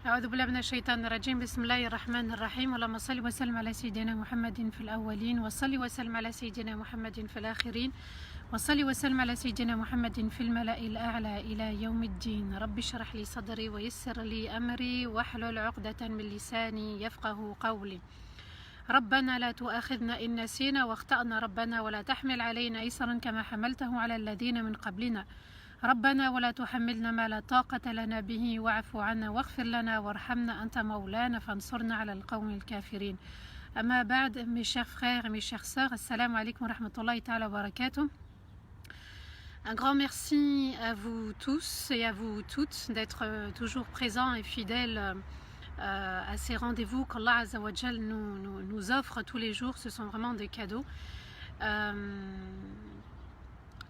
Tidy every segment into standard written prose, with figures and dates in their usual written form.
أعوذ بالله من الشيطان الرجيم. بسم الله الرحمن الرحيم. اللهم صل وسلم على سيدنا محمد في الأولين، وصل وسلم على سيدنا محمد في الآخرين، وصل وسلم على سيدنا محمد في الملأ الأعلى إلى يوم الدين. رب اشرح لي صدري ويسر لي أمري واحلل عقدة من لساني يفقه قولي. ربنا لا تؤاخذنا إن نسينا واخطأنا، ربنا ولا تحمل علينا إصرا كما حملته على الذين من قبلنا، ربنا ولا تحملنا ما لا طاقة لنا به واعف عنا واغفر لنا وارحمنا أنت مولانا فانصرنا على القوم الكافرين. أما بعد, mes chers frères et mes chères sœurs, assalamu alaikum wa rahmatullahi ta'ala wa barakatuh. Un grand merci à vous tous et à vous toutes d'être toujours présents et fidèles à ces rendez-vous qu'Allah Azza wa Jal nous offre tous les jours. Ce sont vraiment des cadeaux.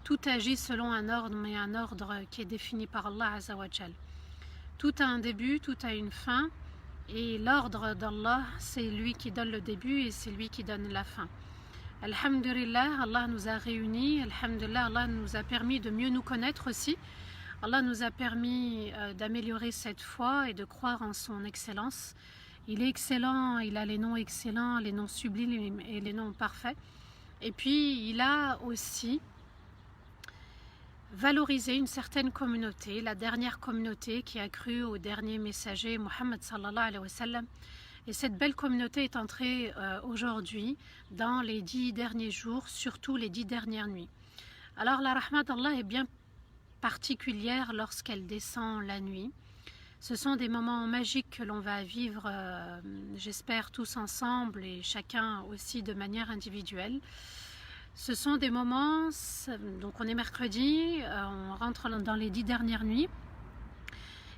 Tout agit selon un ordre, mais un ordre qui est défini par Allah Azza wa Jal. Tout a un début, tout a une fin, et l'ordre d'Allah, c'est lui qui donne le début et c'est lui qui donne la fin. Alhamdulillah, Allah nous a réunis, Alhamdulillah, Allah nous a permis de mieux nous connaître aussi. Allah nous a permis d'améliorer cette foi et de croire en son excellence. Il est excellent, il a les noms excellents, les noms sublimes et les noms parfaits. Et puis, il a aussi valoriser une certaine communauté, la dernière communauté qui a cru au dernier messager Muhammad sallallahu alayhi wa sallam. Et cette belle communauté est entrée aujourd'hui dans les 10 derniers jours, surtout les 10 dernières nuits. Alors la rahmat d'Allah est bien particulière lorsqu'elle descend la nuit. Ce sont des moments magiques que l'on va vivre, j'espère, tous ensemble et chacun aussi de manière individuelle. Ce sont des moments, donc on est mercredi, on rentre dans les 10 dernières nuits.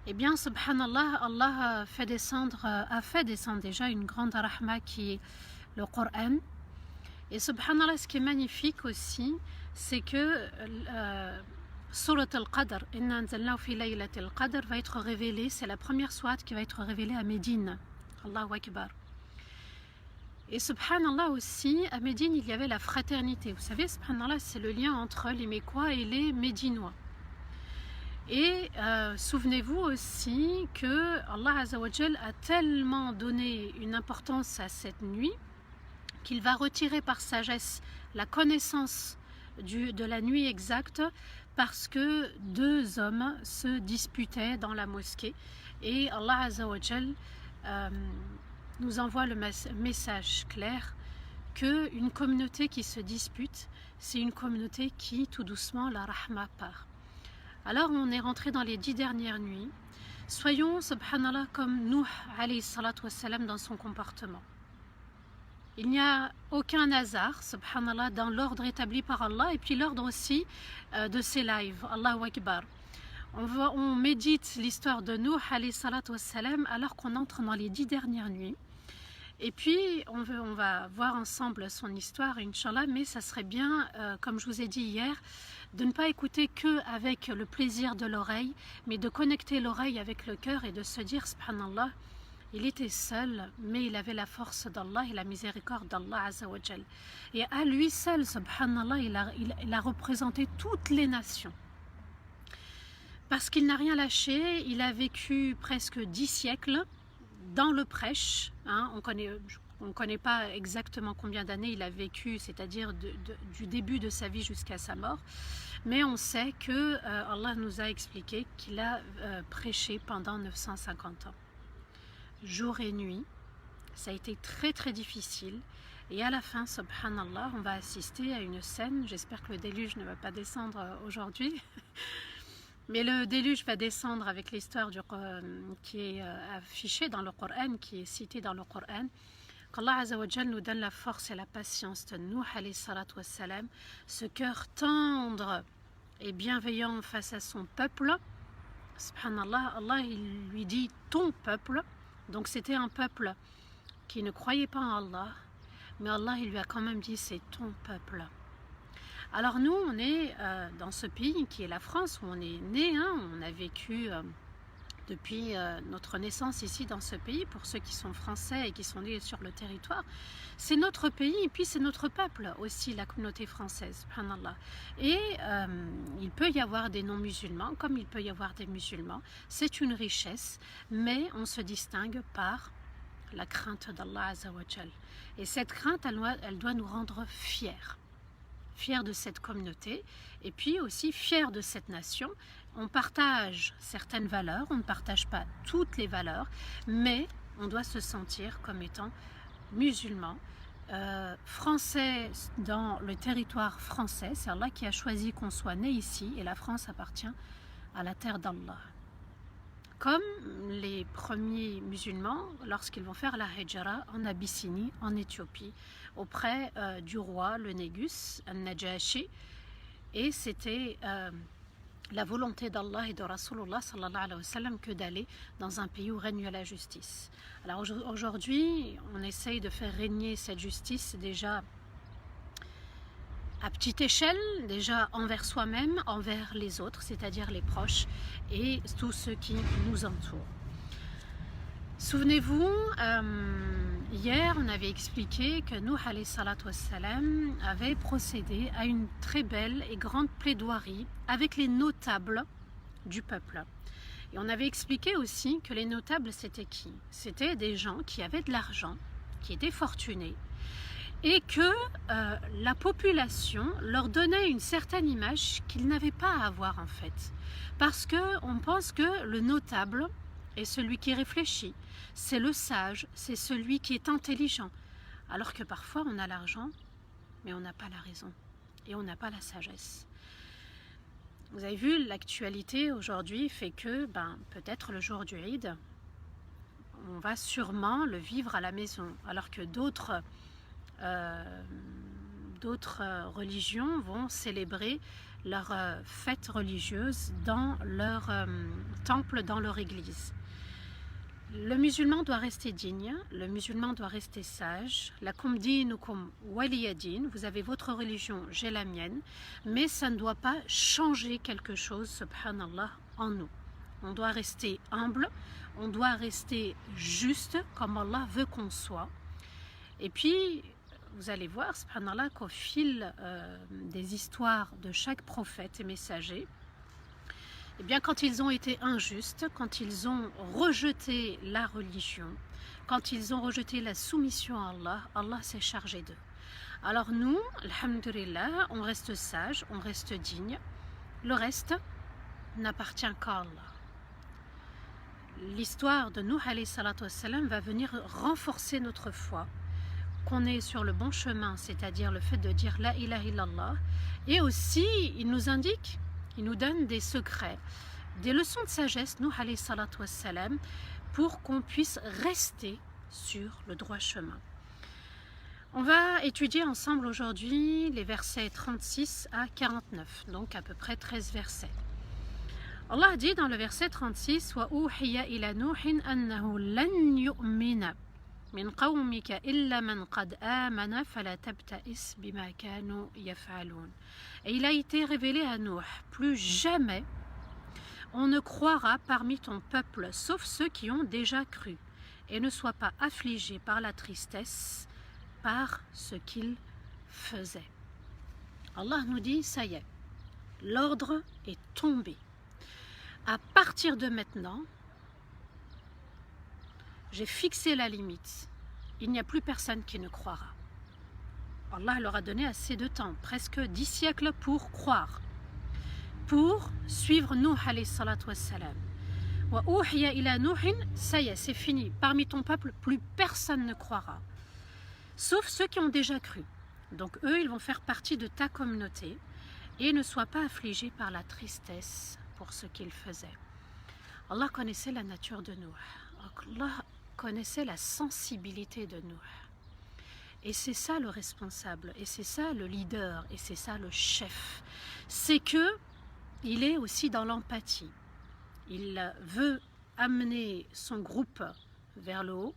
Eh bien, subhanallah, Allah a fait descendre déjà une grande rahma qui est le Coran. Et subhanallah, ce qui est magnifique aussi, c'est que Surat al-Qadr, Inna anzalnahu fi laylat al-Qadr, va être révélée, c'est la première sourate qui va être révélée à Médine. Allahu Akbar. Et subhanallah aussi, à Médine, il y avait la fraternité. Vous savez, subhanallah, c'est le lien entre les Mécois et les Médinois. Et souvenez-vous aussi que Allah Azza wa Jal a tellement donné une importance à cette nuit qu'il va retirer par sagesse la connaissance de la nuit exacte parce que 2 hommes se disputaient dans la mosquée. Et Allah Azza wa Jal nous envoie le message clair qu'une communauté qui se dispute, c'est une communauté qui, tout doucement, la rahma part. Alors on est rentré dans les 10 dernières nuits. Soyons, subhanallah, comme Nuh, alayhi salatu wassalam, dans son comportement. Il n'y a aucun hasard, subhanallah, dans l'ordre établi par Allah et puis l'ordre aussi de ses lives. Allahu Akbar. On médite l'histoire de Nuh, alayhi salatu wassalam, alors qu'on entre dans les 10 dernières nuits. Et puis, on va voir ensemble son histoire, Inch'Allah, mais ça serait bien, comme je vous ai dit hier, de ne pas écouter que avec le plaisir de l'oreille, mais de connecter l'oreille avec le cœur et de se dire, subhanallah, il était seul, mais il avait la force d'Allah et la miséricorde d'Allah Azza wa Jal. Et à lui seul, subhanallah, il a représenté toutes les nations. Parce qu'il n'a rien lâché, il a vécu presque 10 siècles dans le prêche, hein, on ne connaît pas exactement combien d'années il a vécu, c'est-à-dire du début de sa vie jusqu'à sa mort, mais on sait que Allah nous a expliqué qu'il a prêché pendant 950 ans, jour et nuit. Ça a été très très difficile, et à la fin, subhanallah, on va assister à une scène, j'espère que le déluge ne va pas descendre aujourd'hui, mais le déluge va descendre avec l'histoire qui est affichée dans le Coran, qui est citée dans le Coran. Qu'Allah Azza wa Jal nous donne la force et la patience de Nuh alayhi salatu wassalam, ce cœur tendre et bienveillant face à son peuple. Subhanallah, Allah il lui dit ton peuple, donc c'était un peuple qui ne croyait pas en Allah, mais Allah il lui a quand même dit c'est ton peuple. Alors nous, on est dans ce pays qui est la France, où on est né, hein, on a vécu depuis notre naissance ici dans ce pays, pour ceux qui sont français et qui sont nés sur le territoire. C'est notre pays et puis c'est notre peuple aussi, la communauté française, subhanallah. Et il peut y avoir des non-musulmans comme il peut y avoir des musulmans. C'est une richesse, mais on se distingue par la crainte d'Allah Azza wa Jal. Et cette crainte, elle doit nous rendre fiers de cette communauté et puis aussi fiers de cette nation. On partage certaines valeurs, on ne partage pas toutes les valeurs, mais on doit se sentir comme étant musulman, français dans le territoire français. C'est Allah qui a choisi qu'on soit né ici et la France appartient à la terre d'Allah. Comme les premiers musulmans lorsqu'ils vont faire la hijra en Abyssinie, en Éthiopie, auprès du roi, le Négus, al-Najashi, et c'était la volonté d'Allah et de Rasulullah sallallahu alayhi wa sallam que d'aller dans un pays où règne la justice. Alors aujourd'hui, on essaye de faire régner cette justice déjà à petite échelle, déjà envers soi-même, envers les autres, c'est-à-dire les proches et tous ceux qui nous entourent. Souvenez-vous, hier on avait expliqué que Nuh alayhi salatu wassalam avait procédé à une très belle et grande plaidoirie avec les notables du peuple. Et on avait expliqué aussi que les notables c'était qui? C'était des gens qui avaient de l'argent, qui étaient fortunés, et que la population leur donnait une certaine image qu'ils n'avaient pas à avoir en fait. Parce qu'on pense que le notable est celui qui réfléchit, c'est le sage, c'est celui qui est intelligent. Alors que parfois on a l'argent, mais on n'a pas la raison et on n'a pas la sagesse. Vous avez vu, l'actualité aujourd'hui fait que peut-être le jour du Eid, on va sûrement le vivre à la maison, alors que d'autres religions vont célébrer leur fête religieuse dans leur temple, dans leur église. Le musulman doit rester digne, le musulman doit rester sage. Lakum dinukum waliya din, vous avez votre religion, j'ai la mienne, mais ça ne doit pas changer quelque chose, subhanallah, en nous. On doit rester humble, on doit rester juste comme Allah veut qu'on soit. Et puis, vous allez voir, subhanallah, qu'au fil des histoires de chaque prophète et messager, eh bien, quand ils ont été injustes, quand ils ont rejeté la religion, quand ils ont rejeté la soumission à Allah, Allah s'est chargé d'eux. Alors nous, alhamdulillah, on reste sage, on reste digne. Le reste n'appartient qu'à Allah. L'histoire de Nuh alayhi salatu wassalam va venir renforcer notre foi, qu'on est sur le bon chemin, c'est-à-dire le fait de dire la ilaha illallah. Et aussi, il nous indique, il nous donne des secrets, des leçons de sagesse, Nuh alayhi salatu wassalam, pour qu'on puisse rester sur le droit chemin. On va étudier ensemble aujourd'hui les versets 36 à 49, donc à peu près 13 versets. Allah dit dans le verset 36 wa uhiya ila nuhin annahu lan yu'mina min qawmika illa man qad amana fala tabta'is bima kanu yaf'alun. Et il a été révélé à Nuh, plus jamais on ne croira parmi ton peuple sauf ceux qui ont déjà cru, et ne sois pas affligé par la tristesse par ce qu'ils faisaient. Allah nous dit, ça y est, l'ordre est tombé. À partir de maintenant, j'ai fixé la limite. Il n'y a plus personne qui ne croira. Allah leur a donné assez de temps, presque 10 siècles pour croire, pour suivre Nuh alayhi salatu wassalam. Wa uhiya ila Nuhin, ça y est, c'est fini. Parmi ton peuple, plus personne ne croira. Sauf ceux qui ont déjà cru. Donc eux, ils vont faire partie de ta communauté et ne sois pas affligé par la tristesse pour ce qu'ils faisaient. Allah connaissait la nature de Nuh. Allah connaissait la sensibilité de Nuh. Et c'est ça le responsable, et c'est ça le leader, et c'est ça le chef. C'est que il est aussi dans l'empathie. Il veut amener son groupe vers le haut,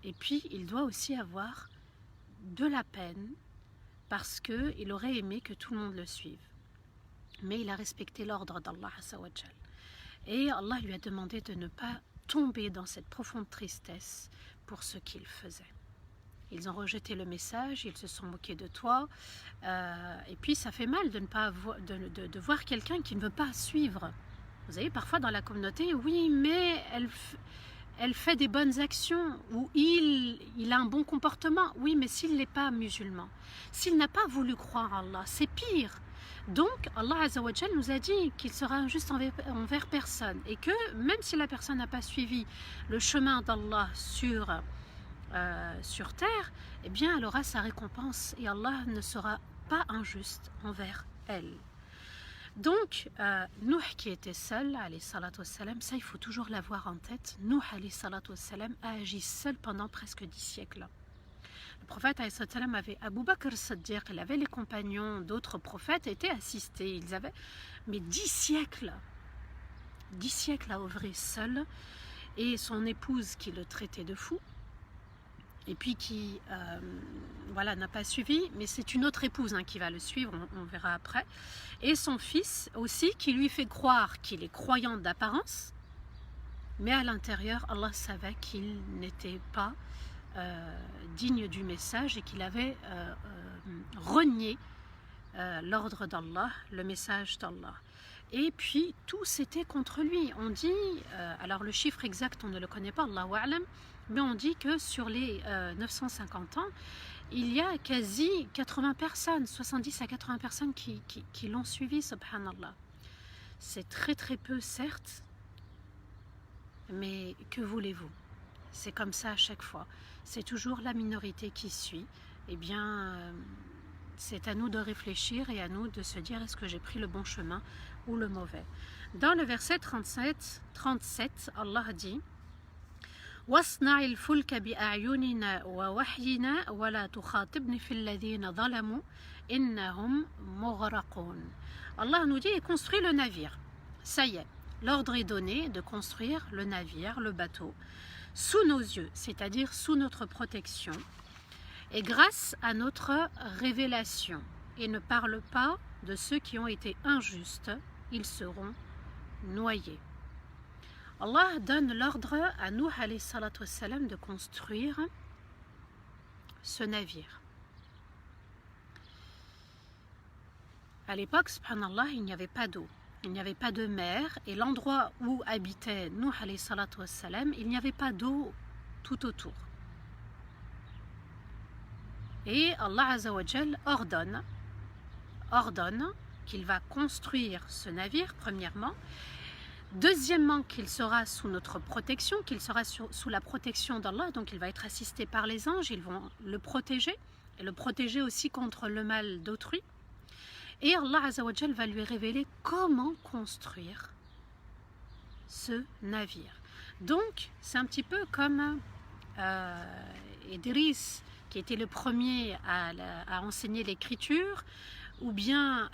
et puis il doit aussi avoir de la peine parce qu'il aurait aimé que tout le monde le suive. Mais il a respecté l'ordre d'Allah Azza wa Jal. Et Allah lui a demandé de ne pas tomber dans cette profonde tristesse pour ce qu'il faisait. Ils ont rejeté le message, ils se sont moqués de toi, et puis ça fait mal de ne pas de voir quelqu'un qui ne veut pas suivre. Vous savez, parfois dans la communauté, oui, mais elle fait des bonnes actions, ou il a un bon comportement. Oui, mais s'il n'est pas musulman, s'il n'a pas voulu croire en Allah, c'est pire. Donc, Allah Azzawajal nous a dit qu'il sera injuste envers personne, et que même si la personne n'a pas suivi le chemin d'Allah sur terre, eh bien, elle aura sa récompense, et Allah ne sera pas injuste envers elle. Donc, Nuh qui était seul, alayhi salatu wassalam, ça il faut toujours l'avoir en tête. Nuh alayhi salatu wassalam a agi seul pendant presque 10 siècles. Le prophète alayhi salatu wassalam avait Abu Bakr as-Siddiq, il avait les compagnons d'autres prophètes, étaient assistés. Ils avaient, mais 10 siècles à œuvrer seul, et son épouse qui le traitait de fou, et puis qui n'a pas suivi, mais c'est une autre épouse qui va le suivre, on verra après, et son fils aussi qui lui fait croire qu'il est croyant d'apparence, mais à l'intérieur Allah savait qu'il n'était pas digne du message et qu'il avait renié l'ordre d'Allah, le message d'Allah. Et puis tout c'était contre lui. On dit, alors le chiffre exact on ne le connaît pas, Allahu a'lam, mais on dit que sur les 950 ans, il y a quasi 80 personnes, 70 à 80 personnes qui l'ont suivi, subhanallah. C'est très très peu certes, mais que voulez-vous? C'est comme ça à chaque fois. C'est toujours la minorité qui suit. Eh bien, c'est à nous de réfléchir et à nous de se dire est-ce que j'ai pris le bon chemin ou le mauvais. Dans le verset 37, Allah dit واصنع الفلك بأعيننا ووحينا ولا تخاطبني في الذين ظلموا إنهم مغرقون. Allah nous dit construis le navire. Ça y est, l'ordre est donné de construire le navire, le bateau, sous nos yeux, c'est-à-dire sous notre protection, et grâce à notre révélation. Et ne parle pas de ceux qui ont été injustes, ils seront noyés. Allah donne l'ordre à Nuh alayhi salatu wassalam de construire ce navire. À l'époque, subhanallah, il n'y avait pas d'eau, il n'y avait pas de mer, et l'endroit où habitait Nuh alayhi salatu wassalam, il n'y avait pas d'eau tout autour. Et Allah Azzawajal ordonne qu'il va construire ce navire, premièrement. Deuxièmement, qu'il sera sous notre protection, qu'il sera sous la protection d'Allah, donc il va être assisté par les anges, ils vont le protéger, et le protéger aussi contre le mal d'autrui. Et Allah Azzawajal va lui révéler comment construire ce navire. Donc, c'est un petit peu comme Idriss, qui était le premier à enseigner l'écriture, ou bien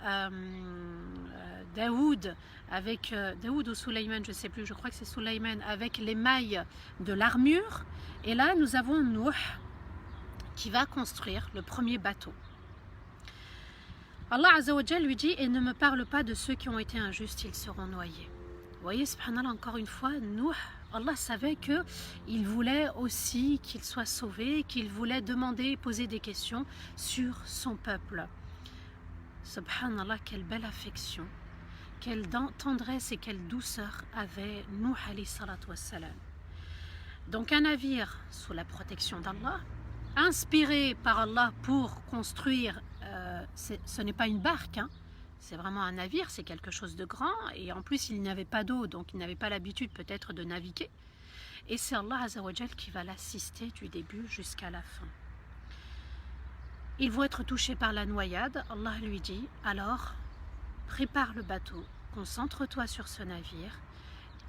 Daoud ou Sulaiman, je ne sais plus, je crois que c'est Sulaiman, avec les mailles de l'armure. Et là, nous avons Nuh qui va construire le premier bateau. Allah Azzawajal lui dit, et ne me parle pas de ceux qui ont été injustes, ils seront noyés. Vous voyez, subhanallah, encore une fois, Nuh, Allah savait qu'il voulait aussi qu'il soit sauvé, qu'il voulait demander, poser des questions sur son peuple. Subhanallah, quelle belle affection, quelle tendresse et quelle douceur avait Nuh alayhi salatu wassalam. Donc un navire sous la protection d'Allah, inspiré par Allah pour construire, ce n'est pas une barque, c'est vraiment un navire, c'est quelque chose de grand, et en plus il n'avait pas d'eau, donc il n'avait pas l'habitude peut-être de naviguer, et c'est Allah Azzawajal qui va l'assister du début jusqu'à la fin. Ils vont être touchés par la noyade. Allah lui dit, alors prépare le bateau, concentre-toi sur ce navire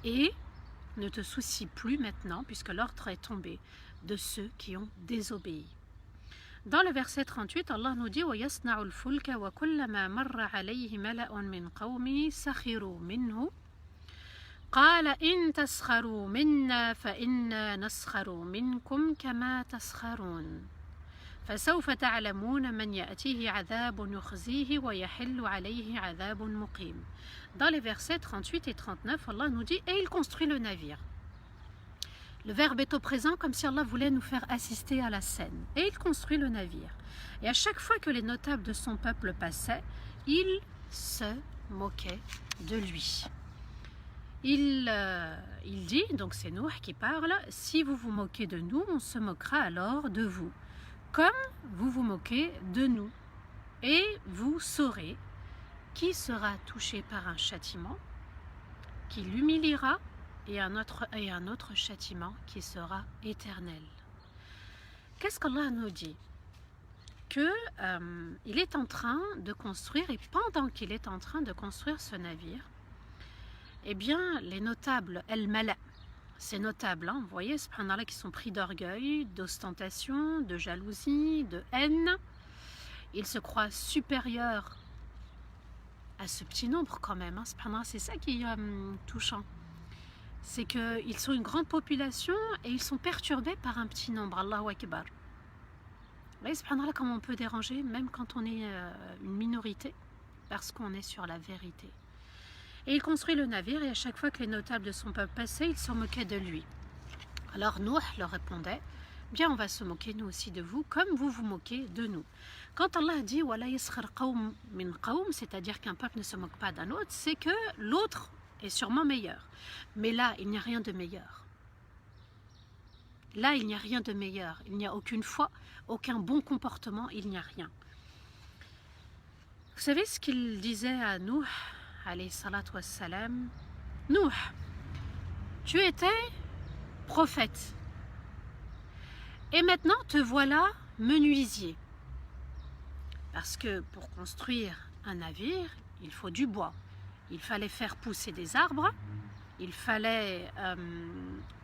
et ne te soucie plus maintenant, puisque l'ordre est tombé, de ceux qui ont désobéi. Dans le verset 38, Allah nous dit وَيَصْنَعُ الْفُلْكَ وَكُلَّمَا مَرَّ عَلَيْهِ مَلَأٌ مِّن قَوْمِهِ سَخِرُوا مِنْهُ قَالَ إِن تَسْخَرُوا مِنَّا فَإِنَّا نَسْخَرُ مِنْكُمْ كَمَا تَسْخَرُونَ فسوف تعلمون من يأتيه عذاب يخزيه ويحل عليه عذاب مقيم. Dans les versets 38 et 39, Allah nous dit « Et il construit le navire ». Le verbe est au présent comme si Allah voulait nous faire assister à la scène. Et il construit le navire. Et à chaque fois que les notables de son peuple passaient, il se moquait de lui. Il dit, donc c'est Nouh qui parle, « Si vous vous moquez de nous, on se moquera alors de vous, comme vous vous moquez de nous. Et vous saurez qui sera touché par un châtiment, qui l'humiliera, et un autre châtiment qui sera éternel. » Qu'est-ce qu'Allah nous dit? Il est en train de construire, et pendant qu'il est en train de construire ce navire, eh bien, les notables, el-mala, ces notables, vous voyez, subhanallah, qui sont pris d'orgueil, d'ostentation, de jalousie, de haine, ils se croient supérieurs à ce petit nombre quand même, subhanallah, c'est ça qui est touchant. C'est qu'ils sont une grande population et ils sont perturbés par un petit nombre. Allahu Akbar. Vous voyez, subhanallah, comment on peut déranger, même quand on est une minorité, parce qu'on est sur la vérité. Et il construit le navire, et à chaque fois que les notables de son peuple passaient, ils s'en moquaient de lui. Alors Nouh leur répondait, bien on va se moquer nous aussi de vous, comme vous vous moquez de nous. Quand Allah dit « Wala yaskhar qawm min qawm », c'est-à-dire qu'un peuple ne se moque pas d'un autre, c'est que l'autre est sûrement meilleur. Mais là, il n'y a rien de meilleur. Là, il n'y a rien de meilleur. Il n'y a aucune foi, aucun bon comportement, il n'y a rien. Vous savez ce qu'il disait à Nouh, alayhi salatu wassalam? Nouh, tu étais prophète. Et maintenant, te voilà menuisier. Parce que pour construire un navire, il faut du bois. Il fallait faire pousser des arbres, il fallait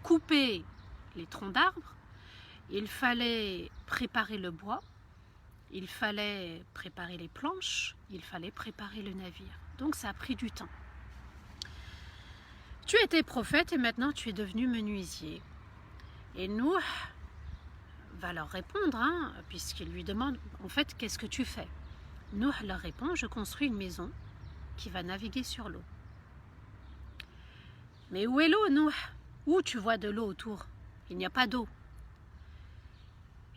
couper les troncs d'arbres, il fallait préparer le bois, il fallait préparer les planches, il fallait préparer le navire. Donc ça a pris du temps. Tu étais prophète et maintenant tu es devenu menuisier. Et Nouh va leur répondre, puisqu'il lui demande, en fait, qu'est-ce que tu fais? Nouh leur répond, je construis une maison qui va naviguer sur l'eau. Mais où est l'eau, Nouh? Où tu vois de l'eau autour? Il n'y a pas d'eau.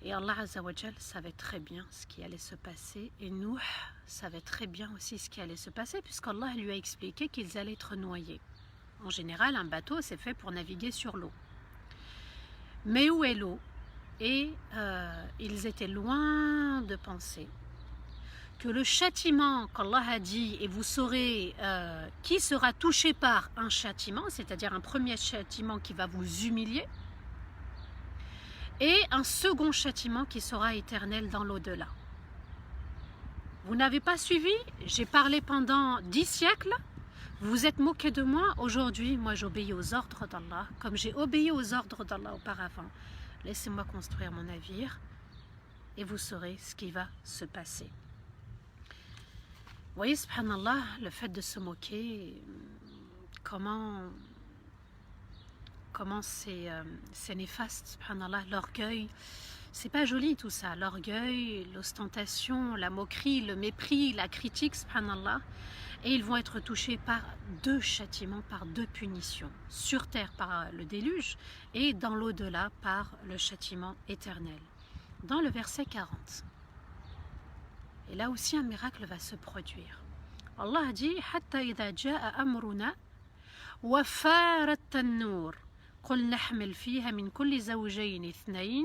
Et Allah Azza wa Jal savait très bien ce qui allait se passer, et Nouh savait très bien aussi ce qui allait se passer, puisqu'Allah lui a expliqué qu'ils allaient être noyés. En général, un bateau, c'est fait pour naviguer sur l'eau. Mais où est l'eau? Et ils étaient loin de penser que le châtiment qu'Allah a dit, et vous saurez qui sera touché par un châtiment, c'est-à-dire un premier châtiment qui va vous humilier, et un second châtiment qui sera éternel dans l'au-delà. Vous n'avez pas suivi? J'ai parlé pendant 10 siècles, vous vous êtes moqué de moi. Aujourd'hui, moi j'obéis aux ordres d'Allah, comme j'ai obéi aux ordres d'Allah auparavant. Laissez-moi construire mon navire, et vous saurez ce qui va se passer. Vous voyez, subhanallah, le fait de se moquer, comment c'est néfaste, subhanallah, l'orgueil. C'est pas joli tout ça, l'orgueil, l'ostentation, la moquerie, le mépris, la critique, subhanallah. Et ils vont être touchés par 2 châtiments, par 2 punitions. Sur terre par le déluge et dans l'au-delà par le châtiment éternel. Dans le verset 40. Et là aussi un miracle va se produire. Allah a dit « Hatta idha ja'a amruna wa farat an-nur qul nahmil fiha min kulli zawjayn ithnayn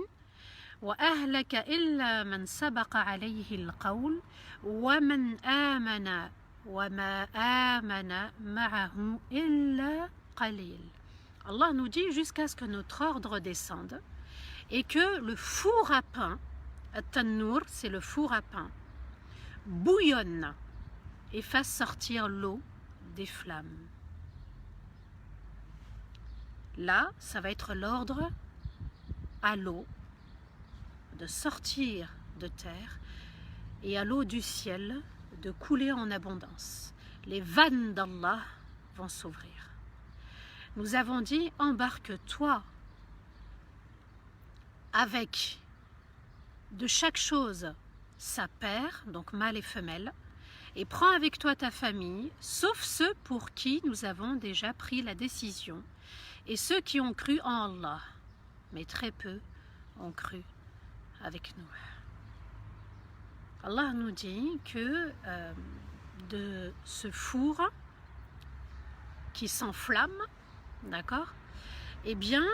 wa ahlaka illa man sabaqa alayhi al-qawl wa man amana wa ma amana ma'ahu illa qalil » Allah nous dit jusqu'à ce que notre ordre descende et que le four à pain, at-tannour, c'est le four à pain, bouillonne et fasse sortir l'eau des flammes. Là, ça va être l'ordre à l'eau de sortir de terre et à l'eau du ciel de couler en abondance. Les vannes d'Allah vont s'ouvrir. Nous avons dit, embarque-toi avec de chaque chose sa paire, donc mâle et femelle, et prends avec toi ta famille, sauf ceux pour qui nous avons déjà pris la décision, et ceux qui ont cru en Allah, mais très peu ont cru avec nous. Allah nous dit que de ce four qui s'enflamme, d'accord, eh bien,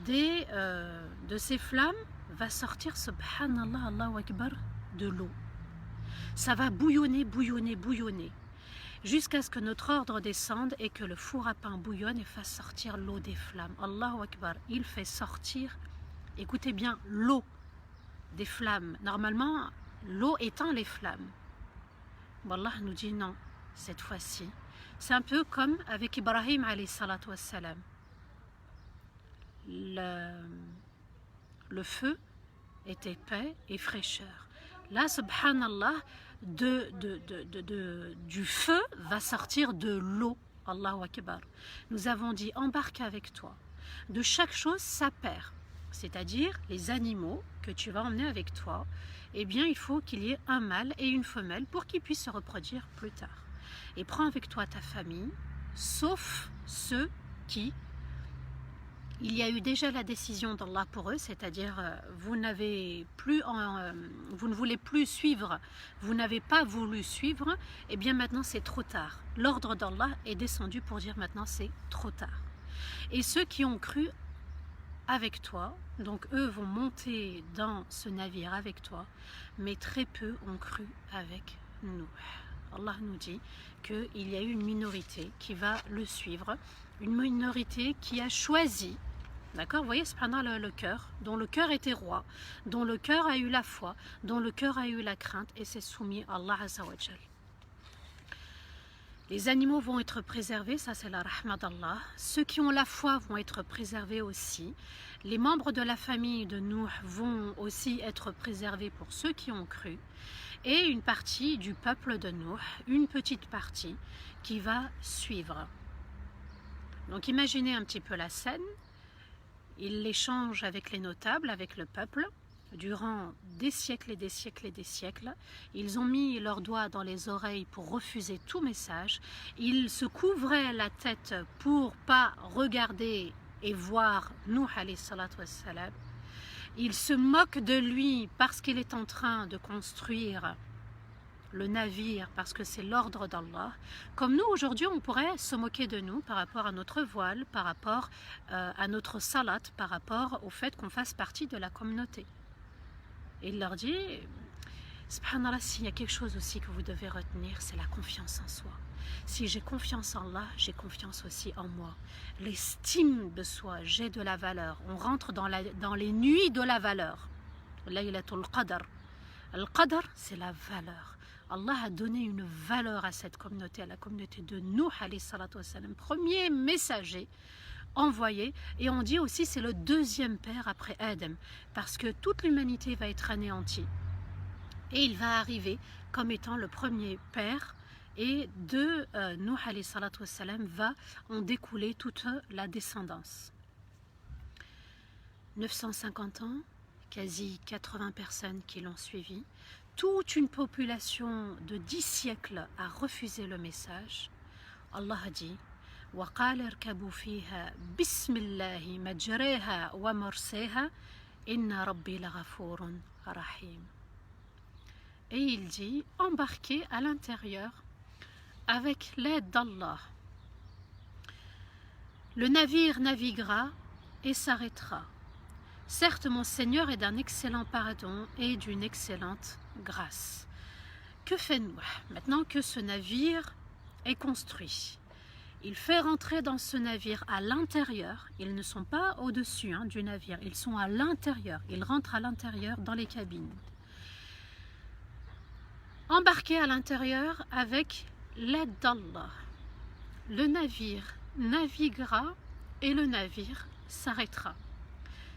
de ces flammes va sortir, subhanallah, Allahu Akbar, de l'eau. Ça va bouillonner, bouillonner, bouillonner, jusqu'à ce que notre ordre descende et que le four à pain bouillonne et fasse sortir l'eau des flammes. Allahu Akbar, il fait sortir, écoutez bien, l'eau des flammes. Normalement, l'eau éteint les flammes. Allah nous dit non, cette fois-ci. C'est un peu comme avec Ibrahim alayhi salatu wassalam. Le feu était paix et fraîcheur. Là, subhanallah, du feu va sortir de l'eau. Allahu Akbar. Nous avons dit embarque avec toi. De chaque chose sa paire, c'est-à-dire les animaux que tu vas emmener avec toi, eh bien il faut qu'il y ait un mâle et une femelle pour qu'ils puissent se reproduire plus tard. Et prends avec toi ta famille, sauf ceux qui, il y a eu déjà la décision d'Allah pour eux, c'est-à-dire vous ne voulez plus suivre, vous n'avez pas voulu suivre, et bien maintenant c'est trop tard. L'ordre d'Allah est descendu pour dire maintenant c'est trop tard. Et ceux qui ont cru avec toi, donc eux vont monter dans ce navire avec toi, mais très peu ont cru avec nous. Allah nous dit qu'il y a eu une minorité qui va le suivre, une minorité qui a choisi, d'accord, vous voyez, subhanallah, le cœur, dont le cœur était roi, dont le cœur a eu la foi, dont le cœur a eu la crainte et s'est soumis à Allah Azza wa Jal. Les animaux vont être préservés, ça c'est la rahma d'Allah. Ceux qui ont la foi vont être préservés aussi. Les membres de la famille de Nuh vont aussi être préservés pour ceux qui ont cru. Et une partie du peuple de Nuh, une petite partie, qui va suivre. Donc imaginez un petit peu la scène. Il échange avec les notables, avec le peuple. Durant des siècles et des siècles et des siècles, ils ont mis leurs doigts dans les oreilles pour refuser tout message. Ils se couvraient la tête pour pas regarder et voir Nuh alayhi salatu wassalam. Ils se moquent de lui parce qu'il est en train de construire le navire, parce que c'est l'ordre d'Allah. Comme nous, aujourd'hui, on pourrait se moquer de nous par rapport à notre voile, par rapport à notre salat, par rapport au fait qu'on fasse partie de la communauté. Et il leur dit, subhanallah, s'il y a quelque chose aussi que vous devez retenir, c'est la confiance en soi. Si j'ai confiance en Allah, j'ai confiance aussi en moi. L'estime de soi, j'ai de la valeur. On rentre dans les nuits de la valeur. Laylatul Qadr. Al-Qadr, c'est la valeur. Allah a donné une valeur à cette communauté, à la communauté de Nuh alayhi salatu wassalam, premier messager envoyé, et on dit aussi c'est le deuxième père après Adam, parce que toute l'humanité va être anéantie et il va arriver comme étant le premier père, et de Nuh alayhi salatu wassalam va en découler toute la descendance. 950 ans, quasi 80 personnes qui l'ont suivi, toute une population de 10 siècles a refusé le message. Allah a dit وَقَالَ ارْكَبُوا فِيهَا بِسْمِ اللَّهِ مَجْرَيْهَا وَمُرْسَيْهَا إِنَّ رَبِّي لَغَفُورٌ رَحِيمٌ. Et il dit, embarquez à l'intérieur avec l'aide d'Allah. Le navire naviguera et s'arrêtera. Certes, mon Seigneur est d'un excellent pardon et d'une excellente grâce. Que fait Nuh maintenant que ce navire est construit? Il fait rentrer dans ce navire à l'intérieur. Ils ne sont pas au-dessus du navire, ils sont à l'intérieur. Ils rentrent à l'intérieur dans les cabines. Embarqués à l'intérieur avec l'aide d'Allah. Le navire naviguera et le navire s'arrêtera.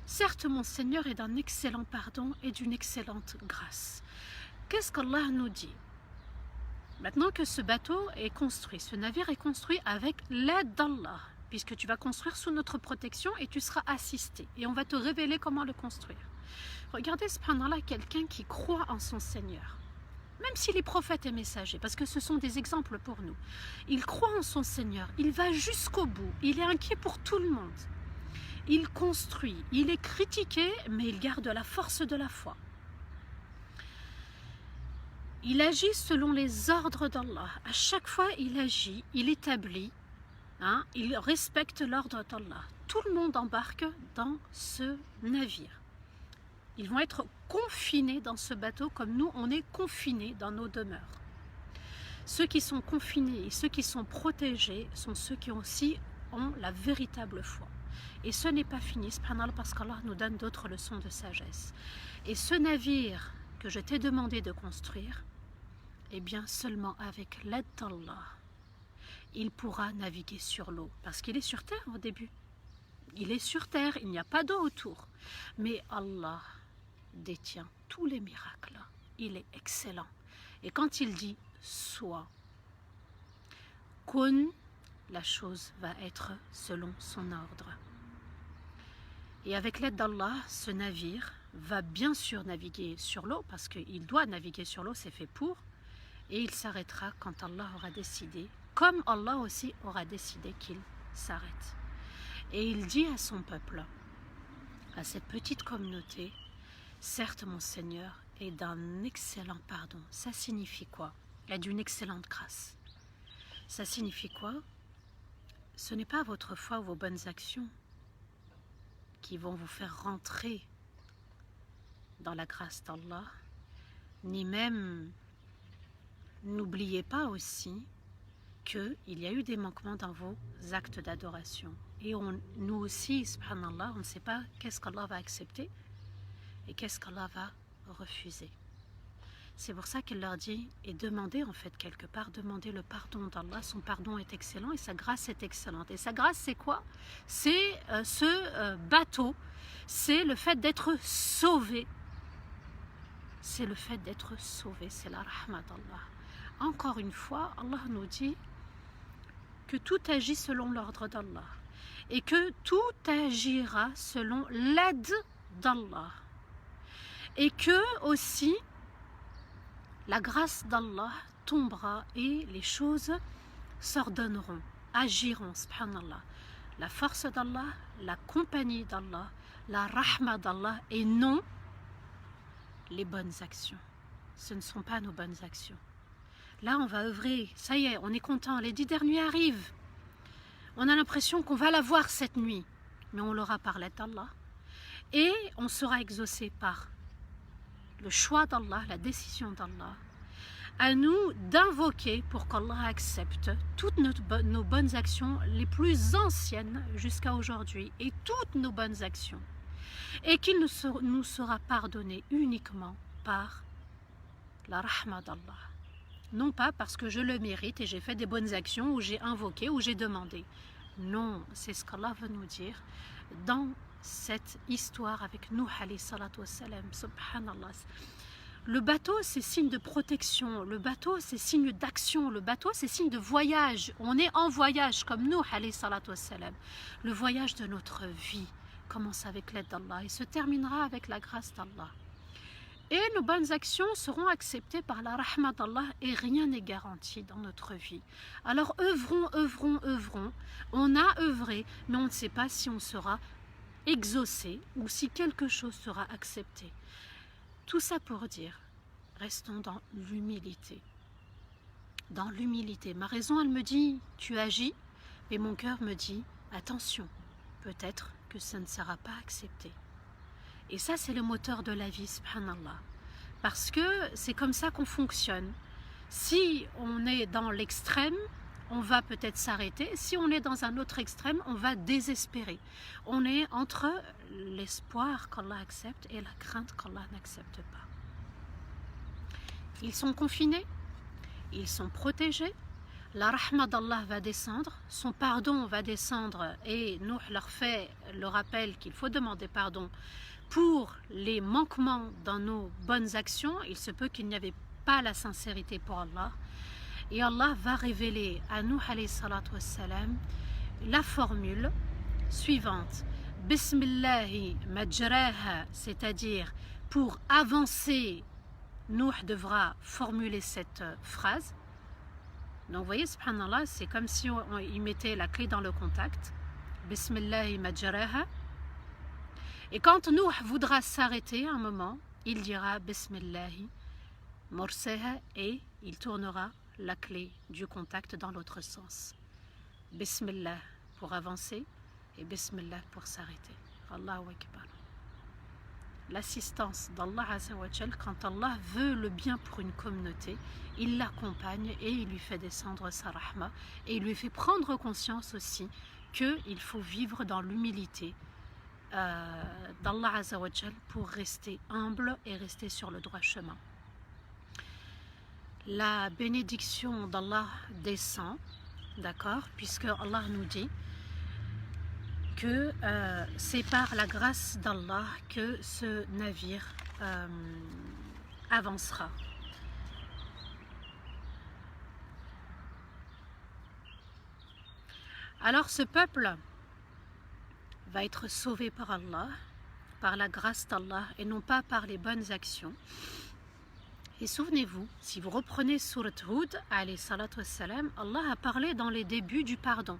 Certes, mon Seigneur est d'un excellent pardon et d'une excellente grâce. Qu'est-ce qu'Allah nous dit? Maintenant que ce bateau est construit, ce navire est construit avec l'aide d'Allah, puisque tu vas construire sous notre protection et tu seras assisté. Et on va te révéler comment le construire. Regardez, subhanallah, quelqu'un qui croit en son Seigneur. Même s'il est prophète et messager, parce que ce sont des exemples pour nous. Il croit en son Seigneur, il va jusqu'au bout, il est inquiet pour tout le monde. Il construit, il est critiqué, mais il garde la force de la foi. Il agit selon les ordres d'Allah. À chaque fois, il agit, il établit, il respecte l'ordre d'Allah. Tout le monde embarque dans ce navire. Ils vont être confinés dans ce bateau comme nous, on est confinés dans nos demeures. Ceux qui sont confinés et ceux qui sont protégés sont ceux qui aussi ont la véritable foi. Et ce n'est pas fini, subhanallah, parce qu'Allah nous donne d'autres leçons de sagesse. Et ce navire que je t'ai demandé de construire, eh bien seulement avec l'aide d'Allah, il pourra naviguer sur l'eau. Parce qu'il est sur terre au début. Il est sur terre, il n'y a pas d'eau autour. Mais Allah détient tous les miracles. Il est excellent. Et quand il dit « soit », « kun », la chose va être selon son ordre. Et avec l'aide d'Allah, ce navire va bien sûr naviguer sur l'eau, parce qu'il doit naviguer sur l'eau, c'est fait pour, et il s'arrêtera quand Allah aura décidé, comme Allah aussi aura décidé qu'il s'arrête. Et il dit à son peuple, à cette petite communauté, certes mon Seigneur est d'un excellent pardon. Ça signifie quoi? Il a d'une excellente grâce. Ça signifie quoi? Ce n'est pas votre foi ou vos bonnes actions qui vont vous faire rentrer dans la grâce d'Allah, ni même, n'oubliez pas aussi qu'il y a eu des manquements dans vos actes d'adoration. Et nous aussi, subhanallah, on ne sait pas qu'est-ce qu'Allah va accepter et qu'est-ce qu'Allah va refuser. C'est pour ça qu'il leur dit, et demandez en fait quelque part, demandez le pardon d'Allah. Son pardon est excellent et sa grâce est excellente. Et sa grâce c'est quoi? C'est ce bateau, c'est le fait d'être sauvé. C'est le fait d'être sauvé, c'est la rahma d'Allah. Encore une fois, Allah nous dit que tout agit selon l'ordre d'Allah et que tout agira selon l'aide d'Allah. Et que aussi la grâce d'Allah tombera et les choses s'ordonneront, agiront, subhanallah. La force d'Allah, la compagnie d'Allah, la rahma d'Allah et non les bonnes actions. Ce ne sont pas nos bonnes actions. Là, on va œuvrer, ça y est, on est content, les 10 derniers arrivent. On a l'impression qu'on va la voir cette nuit, mais on l'aura par l'aide d'Allah. Et on sera exaucé par le choix d'Allah, la décision d'Allah, à nous d'invoquer pour qu'Allah accepte toutes nos bonnes actions les plus anciennes jusqu'à aujourd'hui et toutes nos bonnes actions et qu'il nous sera pardonné uniquement par la rahma d'Allah. Non pas parce que je le mérite et j'ai fait des bonnes actions ou j'ai invoqué ou j'ai demandé. Non, c'est ce qu'Allah veut nous dire dans cette histoire avec Nuh alayhi salatu wassalam, subhanallah. Le bateau c'est signe de protection, le bateau c'est signe d'action, le bateau c'est signe de voyage. On est en voyage comme Nuh alayhi salatu wassalam. Le voyage de notre vie commence avec l'aide d'Allah et se terminera avec la grâce d'Allah. Et nos bonnes actions seront acceptées par la rahma d'Allah et rien n'est garanti dans notre vie. Alors œuvrons, œuvrons, œuvrons. On a œuvré, mais on ne sait pas si on sera exaucé ou si quelque chose sera accepté. Tout ça pour dire, restons dans l'humilité. Dans l'humilité. Ma raison, elle me dit, tu agis, mais mon cœur me dit, attention, peut-être que ça ne sera pas accepté. Et ça, c'est le moteur de la vie, subhanallah. Parce que c'est comme ça qu'on fonctionne. Si on est dans l'extrême, on va peut-être s'arrêter. Si on est dans un autre extrême, on va désespérer. On est entre l'espoir qu'Allah accepte et la crainte qu'Allah n'accepte pas. Ils sont confinés, ils sont protégés. La rahma d'Allah va descendre, son pardon va descendre et Nuh leur fait le rappel qu'il faut demander pardon pour les manquements dans nos bonnes actions. Il se peut qu'il n'y avait pas la sincérité pour Allah. Et Allah va révéler à Nuh alayhi salatu wassalam la formule suivante. Bismillahi majraha, c'est-à-dire pour avancer, Nuh devra formuler cette phrase. Donc vous voyez, subhanallah, c'est comme si il mettait la clé dans le contact. Bismillahi majraha. Et quand Nuh voudra s'arrêter un moment, il dira Bismillahi mursaha et il tournera la clé du contact dans l'autre sens. Bismillah pour avancer et Bismillah pour s'arrêter. Allahu Akbar. L'assistance d'Allah Azzawajal, quand Allah veut le bien pour une communauté, il l'accompagne et il lui fait descendre sa rahma et il lui fait prendre conscience aussi qu'il faut vivre dans l'humilité d'Allah Azzawajal pour rester humble et rester sur le droit chemin. La bénédiction d'Allah descend, d'accord, puisque Allah nous dit que c'est par la grâce d'Allah que ce navire avancera. Alors ce peuple va être sauvé par Allah, par la grâce d'Allah et non pas par les bonnes actions. Et souvenez-vous, si vous reprenez Surat Hud, alayhi salatu wassalam, Allah a parlé dans les débuts du pardon.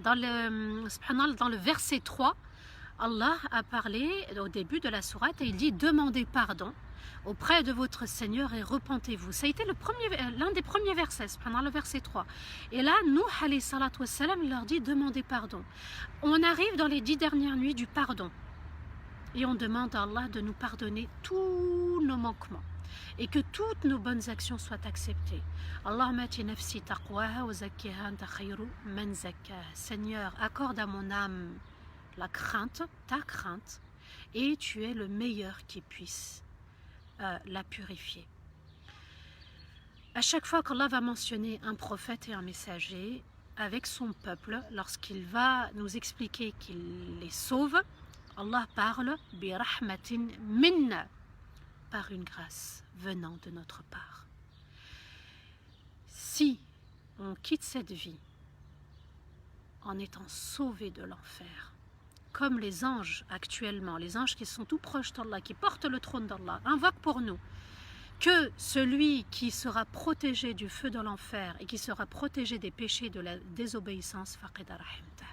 Dans le verset 3, Allah a parlé au début de la sourate et il dit « Demandez pardon auprès de votre Seigneur et repentez-vous ». Ça a été l'un des premiers versets, pendant le verset 3. Et là, Nuh alayhi salatu wassalam leur dit « Demandez pardon ». On arrive dans les 10 dernières nuits du pardon. Et on demande à Allah de nous pardonner tous nos manquements et que toutes nos bonnes actions soient acceptées. Allahumma ati nafsi taqwaha wa zakkiha anta khayru man zakkaha. Seigneur, accorde à mon âme la crainte, ta crainte, et tu es le meilleur qui puisse la purifier. À chaque fois qu'Allah va mentionner un prophète et un messager avec son peuple, lorsqu'il va nous expliquer qu'il les sauve, Allah parle bi rahmatin minna, par une grâce venant de notre part. Si on quitte cette vie en étant sauvé de l'enfer, comme les anges actuellement, les anges qui sont tout proches d'Allah, qui portent le trône d'Allah, invoquent pour nous que celui qui sera protégé du feu de l'enfer et qui sera protégé des péchés de la désobéissance, faqida rahimta.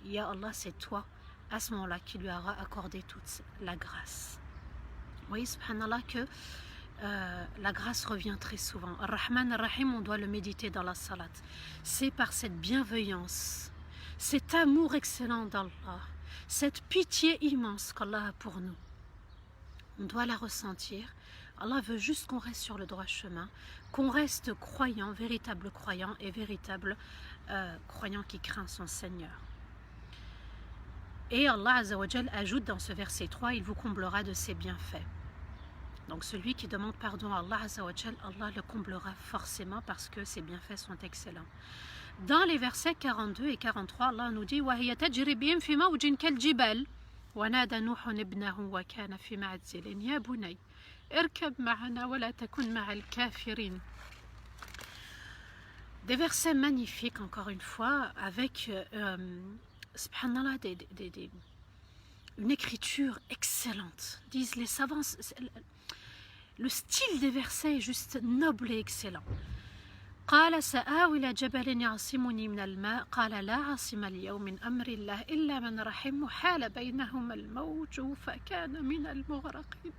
Ya Allah, c'est toi à ce moment-là qui lui aura accordé toute la grâce. Vous voyez, subhanallah, que la grâce revient très souvent. Ar-Rahman Ar-Rahim, on doit le méditer dans la salat. C'est par cette bienveillance, cet amour excellent d'Allah, cette pitié immense qu'Allah a pour nous. On doit la ressentir. Allah veut juste qu'on reste sur le droit chemin, qu'on reste croyant, véritable croyant et véritable croyant qui craint son Seigneur. Et Allah Azzawajal ajoute dans ce verset 3, il vous comblera de ses bienfaits. Donc celui qui demande pardon à Allah Azzawajal, Allah le comblera forcément parce que ses bienfaits sont excellents. Dans les versets 42 et 43, Allah nous dit وَهِيَ تَجْرِي بِهِمْ فِي مَوْجٍ كَالْجِبَالِ وَنَادَى نُوحٌ ابْنَهُ وَكَانَ فِي مَعْزِلٍ يَا بُنَيَّ ارْكَبْ مَعَنَا وَلَا تَكُنْ مَعَ الْكَافِرِينَ. Des versets magnifiques, encore une fois, avec subhanallah, une écriture excellente. Disent les savants, le style des versets est juste noble et excellent. قال سآوي إلى جبل يعصمني من الماء قال لا عاصم اليوم من أمر الله إلا من رحم وحال بينهما الموج فكان من المغرقين.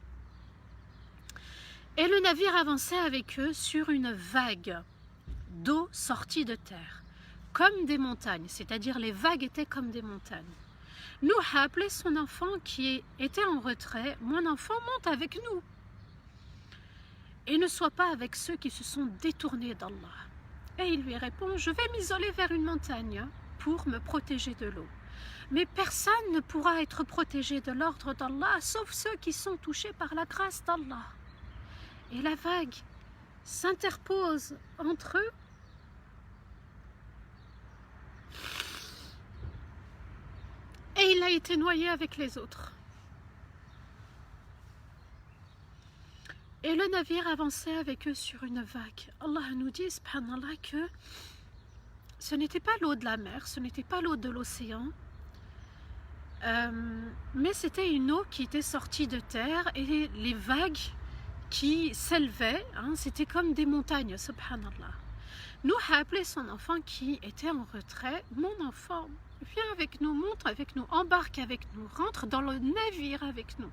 Et le navire avançait avec eux sur une vague d'eau sortie de terre, comme des montagnes, c'est-à-dire les vagues étaient comme des montagnes. Nuh a appelé son enfant qui était en retrait, mon enfant monte avec nous. Et ne sois pas avec ceux qui se sont détournés d'Allah. Et il lui répond, je vais m'isoler vers une montagne pour me protéger de l'eau. Mais personne ne pourra être protégé de l'ordre d'Allah, sauf ceux qui sont touchés par la grâce d'Allah. Et la vague s'interpose entre eux. Et il a été noyé avec les autres. Et le navire avançait avec eux sur une vague. Allah nous dit, subhanallah, que ce n'était pas l'eau de la mer, ce n'était pas l'eau de l'océan, Mais c'était une eau qui était sortie de terre et les vagues qui s'élevaient, hein, c'était comme des montagnes, subhanallah. Nous a appelé son enfant qui était en retrait. Mon enfant, viens avec nous, monte avec nous, embarque avec nous, rentre dans le navire avec nous.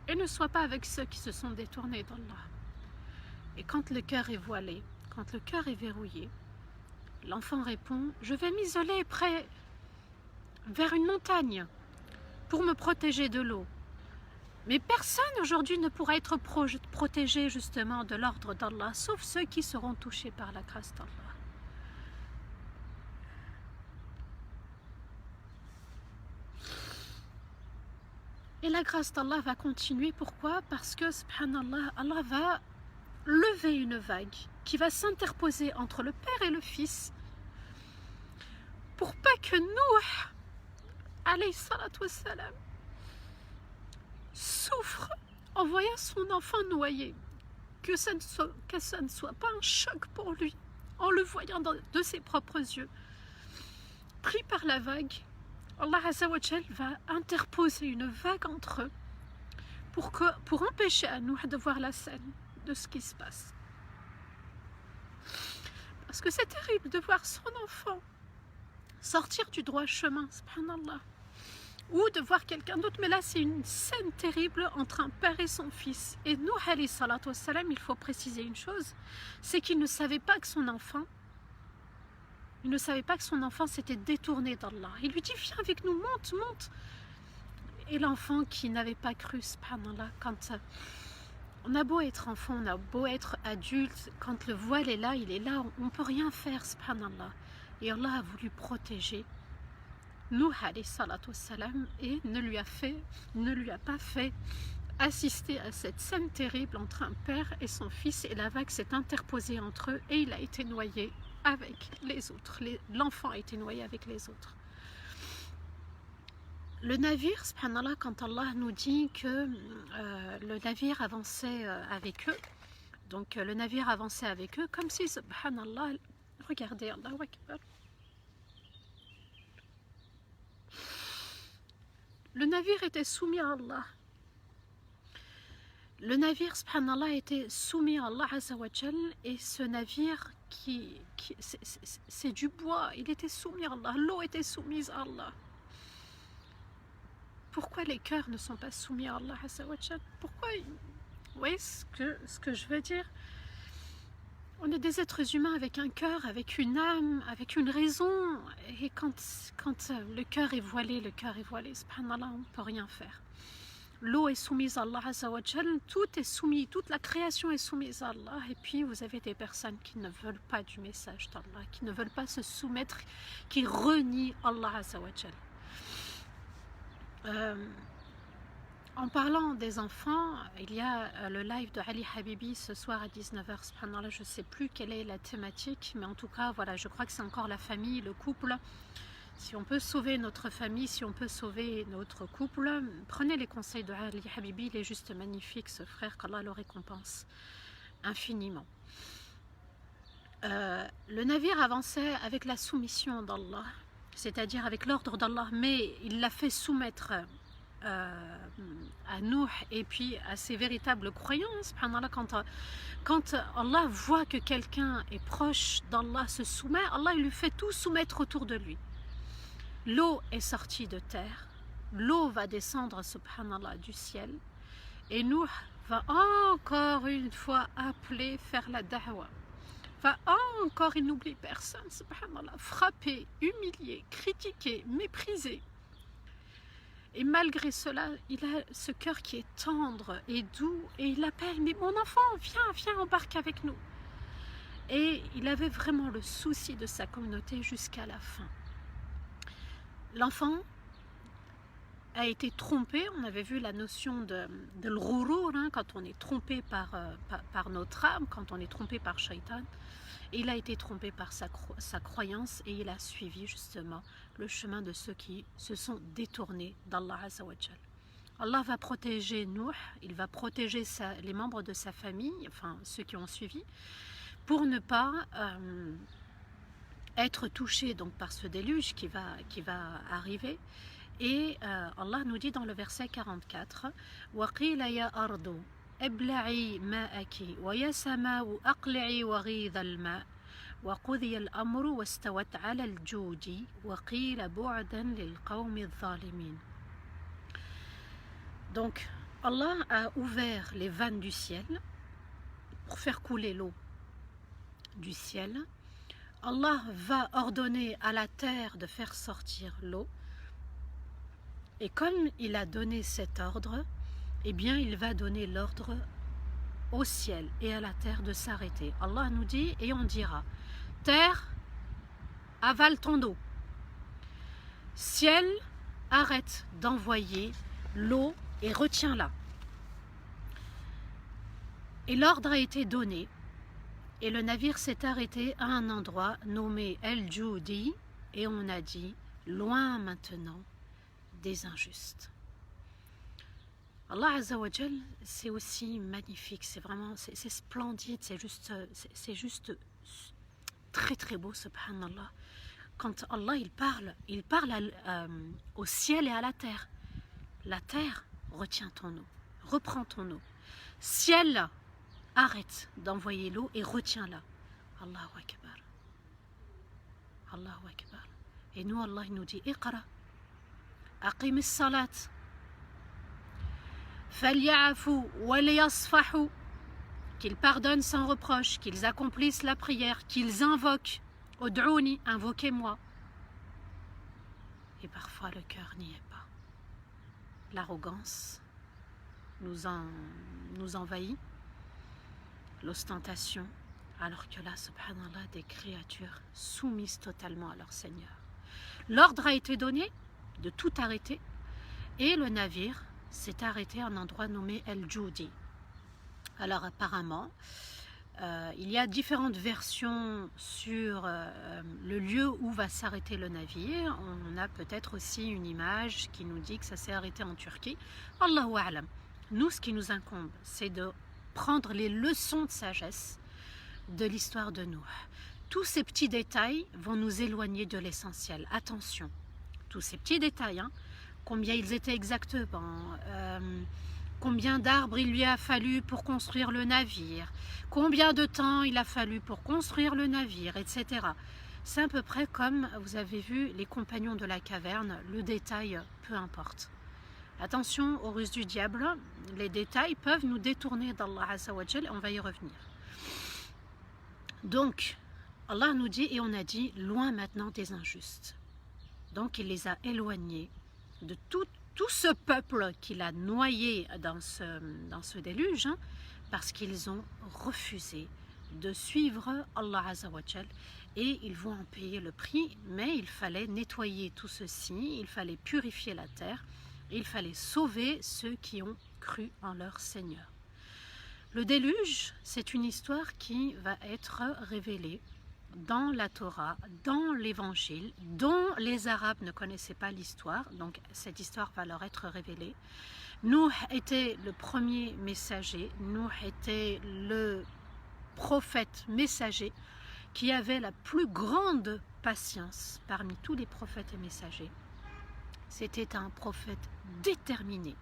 Et ne sois pas avec ceux qui se sont détournés d'Allah. Et quand le cœur est voilé, quand le cœur est verrouillé, l'enfant répond, je vais m'isoler près vers une montagne pour me protéger de l'eau. Mais personne aujourd'hui ne pourra être protégé justement de l'ordre d'Allah, sauf ceux qui seront touchés par la grâce d'Allah. Et la grâce d'Allah va continuer. Pourquoi? Parce que, subhanallah, Allah va lever une vague qui va s'interposer entre le Père et le Fils pour pas que Nuh, alayhi salatu wassalam, souffre en voyant son enfant noyé, que ça ne soit pas un choc pour lui, en le voyant de ses propres yeux. Pris par la vague, Allah Azza wa Jal va interposer une vague entre eux pour empêcher à nous de voir la scène de ce qui se passe. Parce que c'est terrible de voir son enfant sortir du droit chemin, subhanallah, ou de voir quelqu'un d'autre, mais là c'est une scène terrible entre un père et son fils. Et nous, alayhi salatu wassalam, il faut préciser une chose, c'est qu'il ne savait pas que son enfant s'était détourné d'Allah. Il lui dit, viens avec nous, monte, monte. Et l'enfant qui n'avait pas cru, subhanallah, quand on a beau être enfant, on a beau être adulte, quand le voile est là, il est là, on ne peut rien faire, subhanallah. Et Allah a voulu protéger Nuh alayhi salatu wassalam et ne lui a pas fait assister à cette scène terrible entre un père et son fils, et la vague s'est interposée entre eux et il a été noyé avec les autres. L'enfant a été noyé avec les autres. Le navire, subhanallah, quand Allah nous dit que le navire avançait avec eux, donc le navire avançait avec eux, comme si, subhanallah, regardez, Allahu Akbar. Le navire était soumis à Allah. Le navire, subhanallah, était soumis à Allah Azza wa Jal, et ce navire, c'est du bois, il était soumis à Allah, l'eau était soumise à Allah. Pourquoi les cœurs ne sont pas soumis à Allah Azza wa Jal? Pourquoi? Vous voyez ce que je veux dire? On est des êtres humains avec un cœur, avec une âme, avec une raison. Et quand le cœur est voilé, subhanallah, on ne peut rien faire. L'eau est soumise à Allah Azza wa Jal, tout est soumis, toute la création est soumise à Allah. Et puis vous avez des personnes qui ne veulent pas du message d'Allah, qui ne veulent pas se soumettre, qui renient Allah Azza wa Jal. En parlant des enfants, il y a le live de Ali Habibi ce soir à 19h, subhanallah, je ne sais plus quelle est la thématique, mais en tout cas, voilà, je crois que c'est encore la famille, le couple. Si on peut sauver notre famille, si on peut sauver notre couple, prenez les conseils de Ali Habibi, il est juste magnifique ce frère, qu'Allah le récompense infiniment. Le navire avançait avec la soumission d'Allah, c'est-à-dire avec l'ordre d'Allah, mais il l'a fait soumettre à Nuh et puis à ses véritables croyants, subhanallah. Quand Allah voit que quelqu'un est proche d'Allah, se soumet, Allah il lui fait tout soumettre autour de lui. L'eau est sortie de terre, l'eau va descendre, subhanallah, du ciel, et Nuh va encore une fois appeler, faire la da'wa, va encore, il n'oublie personne, subhanallah, frapper, humilier, critiquer, mépriser. Et malgré cela, il a ce cœur qui est tendre et doux, et il appelle, mais mon enfant, viens, embarque avec nous. Et il avait vraiment le souci de sa communauté jusqu'à la fin. L'enfant a été trompé, on avait vu la notion de l'ghurur, hein, quand on est trompé par notre âme, quand on est trompé par Shaitan. Et il a été trompé par sa croyance, et il a suivi justement le chemin de ceux qui se sont détournés d'Allah Azza wa Jal. Allah va protéger Nuh, il va protéger les membres de sa famille, enfin ceux qui ont suivi, pour ne pas être touchés donc par ce déluge qui va arriver. Et Allah nous dit dans le verset 44 وَقِيلَ يَا أَرْضُ ابْلَعِي مَاءَكِ وَيَا سَمَاءُ أَقْلِعِي وَغِيضَ الْمَاءِ وَقُضِيَ الْأَمْرُ وَاسْتَوَتْ عَلَى الْجُودِ وَقِيلَ بُعْدًا لِلْقَوْمِ الظَّالِمِينَ. Donc Allah a ouvert les vannes du ciel pour faire couler l'eau du ciel. Allah va ordonner à la terre de faire sortir l'eau. Et comme il a donné cet ordre, eh bien il va donner l'ordre au ciel et à la terre de s'arrêter. Allah nous dit et on dira, terre, avale ton eau. Ciel, arrête d'envoyer l'eau et retiens-la. Et l'ordre a été donné. Et le navire s'est arrêté à un endroit nommé El-Joudi et on a dit, loin maintenant des injustes. Allah Azza wa Jal, c'est aussi magnifique, c'est vraiment, c'est splendide, c'est juste très très beau, subhanallah. Quand Allah il parle au ciel et à la terre. La terre, retiens ton eau, reprends ton eau. Ciel, arrête d'envoyer l'eau et retiens-la. Allahu Akbar. Allahu Akbar. Et nous, Allah nous dit, Iqra. أقم الصلاة فليعفوا وليصفحوا, qu'ils pardonnent sans reproche, qu'ils accomplissent la prière, qu'ils invoquent, Ud'ouni, invoquez-moi. Et parfois le cœur n'y est pas. L'arrogance nous envahit, l'ostentation, alors que là, subhanallah, des créatures soumises totalement à leur Seigneur. L'ordre a été donné de tout arrêter et le navire s'est arrêté à un endroit nommé El-Joudi. Alors apparemment il y a différentes versions sur le lieu où va s'arrêter le navire. On a peut-être aussi une image qui nous dit que ça s'est arrêté en Turquie. Allahu a'lam. Nous, ce qui nous incombe, c'est de prendre les leçons de sagesse de l'histoire de Nouh. Tous ces petits détails vont nous éloigner de l'essentiel. Attention, tous ces petits détails, hein, combien ils étaient exactement, combien d'arbres il lui a fallu pour construire le navire, combien de temps il a fallu pour construire le navire, etc. C'est à peu près comme, vous avez vu, les compagnons de la caverne, le détail, peu importe. Attention aux ruses du diable, les détails peuvent nous détourner d'Allah Azza wa Jal, on va y revenir. Donc, Allah nous dit, et on a dit, loin maintenant des injustes. Donc il les a éloignés de tout ce peuple qu'il a noyé dans ce déluge, hein, parce qu'ils ont refusé de suivre Allah Azza wa Jal et ils vont en payer le prix, mais il fallait nettoyer tout ceci, il fallait purifier la terre, et il fallait sauver ceux qui ont cru en leur Seigneur. Le déluge, c'est une histoire qui va être révélée dans la Torah, dans l'Évangile, dont les Arabes ne connaissaient pas l'histoire, donc cette histoire va leur être révélée. Nouh était le premier messager, Nouh était le prophète messager qui avait la plus grande patience parmi tous les prophètes et messagers. C'était un prophète déterminé,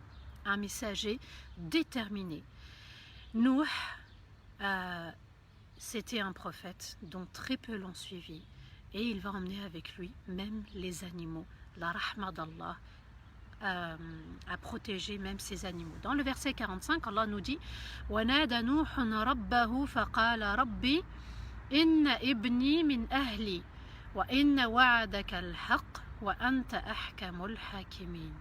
un messager déterminé. Nouh c'était un prophète dont très peu l'ont suivi et il va emmener avec lui même les animaux. La rahma d'Allah a protégé même ces animaux. Dans le verset 45, Allah nous dit وَنَادَ نُوحٌ رَبَّهُ فَقَالَ رَبِّ إِنَّ إِبْنِي مِنْ أَهْلِي وَإِنَّ وَعْدَكَ الْحَقِّ وَأَنْتَ أَحْكَمُ الْحَاكِمِينَ.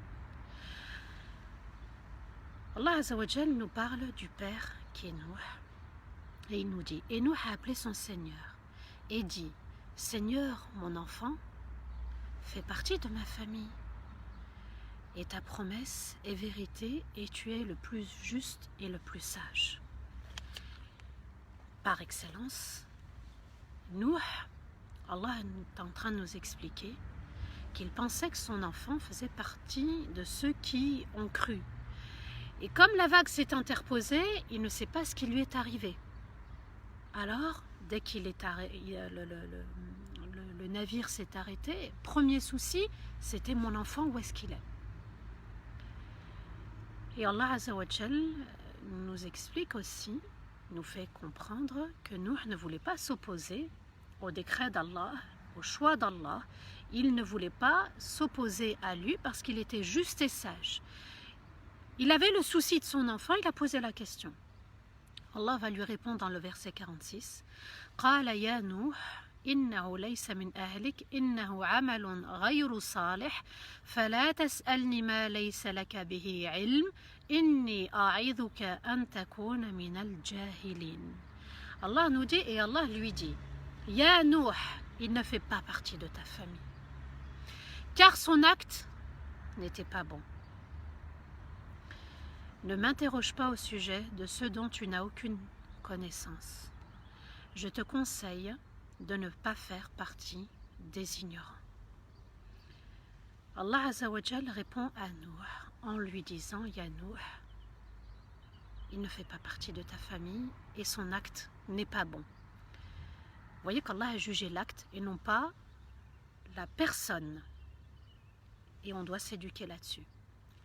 Allah Azza wa Jal nous parle du Père qui est Nouh. Et il nous dit, et Nouh a appelé son Seigneur et dit, Seigneur, mon enfant fait partie de ma famille. Et ta promesse est vérité et tu es le plus juste et le plus sage. Par excellence, Nouh, Allah est en train de nous expliquer qu'il pensait que son enfant faisait partie de ceux qui ont cru. Et comme la vague s'est interposée, il ne sait pas ce qui lui est arrivé. Alors, dès qu'il est le navire s'est arrêté, premier souci, c'était mon enfant, où est-ce qu'il est? Et Allah Azza wa Jal nous explique aussi, nous fait comprendre que Nuh ne voulait pas s'opposer au décret d'Allah, au choix d'Allah. Il ne voulait pas s'opposer à lui parce qu'il était juste et sage. Il avait le souci de son enfant, il a posé la question. Allah va lui répondre dans le verset 46. قال يا نوح إنه ليس من أهلك إنه عمل غير صالح فلا تسألني ما ليس لك به علم إني أعظك أن تكون من الجاهلين. Allah nous dit et Allah lui dit Ya Nuh, il ne fait pas partie de ta famille car son acte n'était pas bon. Ne m'interroge pas au sujet de ce dont tu n'as aucune connaissance. Je te conseille de ne pas faire partie des ignorants. Allah Azza wa Jal répond à Nuh en lui disant Ya Nuh, il ne fait pas partie de ta famille et son acte n'est pas bon. Vous voyez qu'Allah a jugé l'acte et non pas la personne. Et on doit s'éduquer là-dessus.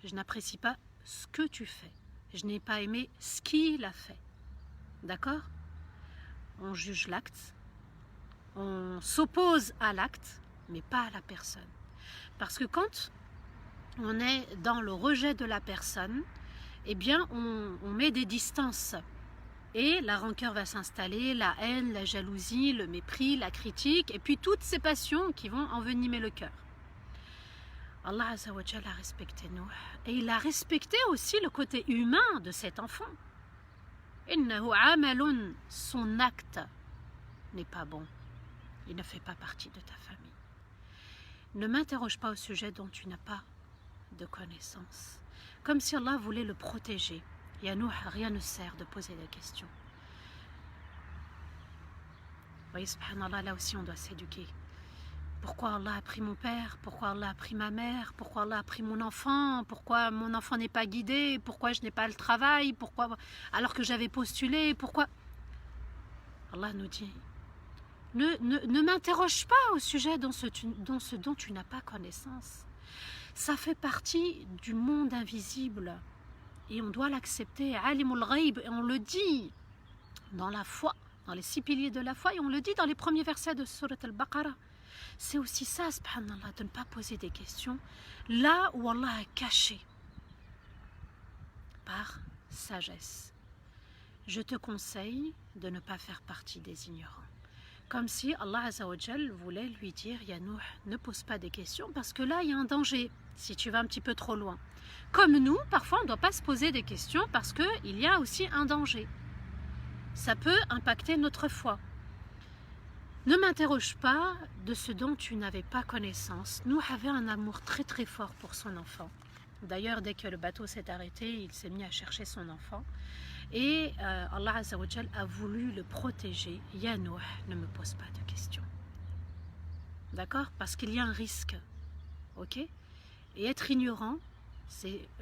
Je n'apprécie pas ce que tu fais. Je n'ai pas aimé ce qu'il a fait. D'accord? On juge l'acte, on s'oppose à l'acte, mais pas à la personne. Parce que quand on est dans le rejet de la personne, eh bien on met des distances. Et la rancœur va s'installer, la haine, la jalousie, le mépris, la critique, et puis toutes ces passions qui vont envenimer le cœur. Allah Azza wa Jalla a respecté Nuh et il a respecté aussi le côté humain de cet enfant. Innahu amalun, son acte n'est pas bon. Il ne fait pas partie de ta famille. Ne m'interroge pas au sujet dont tu n'as pas de connaissance. Comme si Allah voulait le protéger. Et à Nuh, rien ne sert de poser des questions. Vous voyez, subhanallah, là aussi on doit s'éduquer. Pourquoi Allah a pris mon père? Pourquoi Allah a pris ma mère? Pourquoi Allah a pris mon enfant? Pourquoi mon enfant n'est pas guidé? Pourquoi je n'ai pas le travail? Pourquoi alors que j'avais postulé? Pourquoi? Allah nous dit, ne m'interroge pas au sujet dont ce dont tu n'as pas connaissance. Ça fait partie du monde invisible et on doit l'accepter. Alimul Ghaib, et on le dit dans la foi, dans les 6 piliers de la foi, et on le dit dans les premiers versets de Surat al-Baqarah. C'est aussi ça, subhanallah, de ne pas poser des questions là où Allah a caché par sagesse. Je te conseille de ne pas faire partie des ignorants. Comme si Allah Azza wa Jal voulait lui dire Ya Nuh, ne pose pas des questions parce que là il y a un danger si tu vas un petit peu trop loin. Comme nous, parfois on ne doit pas se poser des questions parce qu'il y a aussi un danger. Ça peut impacter notre foi. Ne m'interroge pas de ce dont tu n'avais pas connaissance. Nuh avait un amour très très fort pour son enfant. D'ailleurs, dès que le bateau s'est arrêté, il s'est mis à chercher son enfant. Et Allah Azza wa Jal a voulu le protéger. Ya Nuh, ne me pose pas de questions. D'accord? Parce qu'il y a un risque. Ok? Et être ignorant,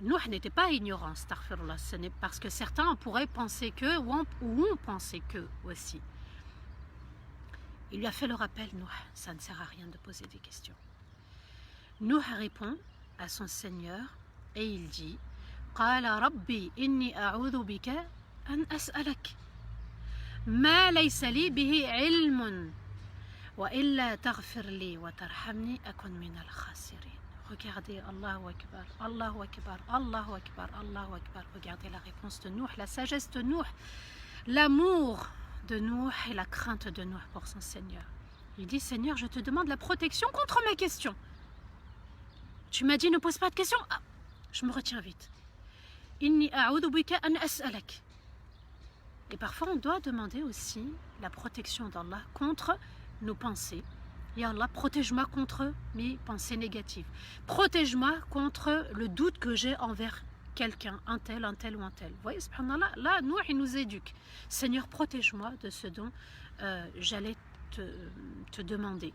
Nuh n'était pas ignorant, astaghfirullah. Ce n'est parce que certains pourraient penser que, ou ont pensé que aussi. Il lui a fait le rappel, Nuh, ça ne sert à rien de poser des questions. Nuh répond à son Seigneur et il dit قال ربي إني أعوذ بك أن أسألك ما ليس لي به علم وإلا تغفر لي وترحمني أكن من الخاسرين. Regardez, Allahu Akbar, Allahu Akbar, Allahu Akbar, Allahu Akbar. Regardez la réponse de Nuh, la sagesse de Nuh, l'amour de Nuh et la crainte de Nuh pour son Seigneur. Il dit, Seigneur, je te demande la protection contre mes questions. Tu m'as dit, ne pose pas de questions. Ah, je me retiens vite. Inni a'udhu bika an as'alak. Et parfois, on doit demander aussi la protection d'Allah contre nos pensées. Ya Allah, protège-moi contre mes pensées négatives. Protège-moi contre le doute que j'ai envers quelqu'un, un tel ou un tel. Vous voyez, subhanallah, là, Nuh, il nous éduque. Seigneur, protège-moi de ce dont j'allais te demander.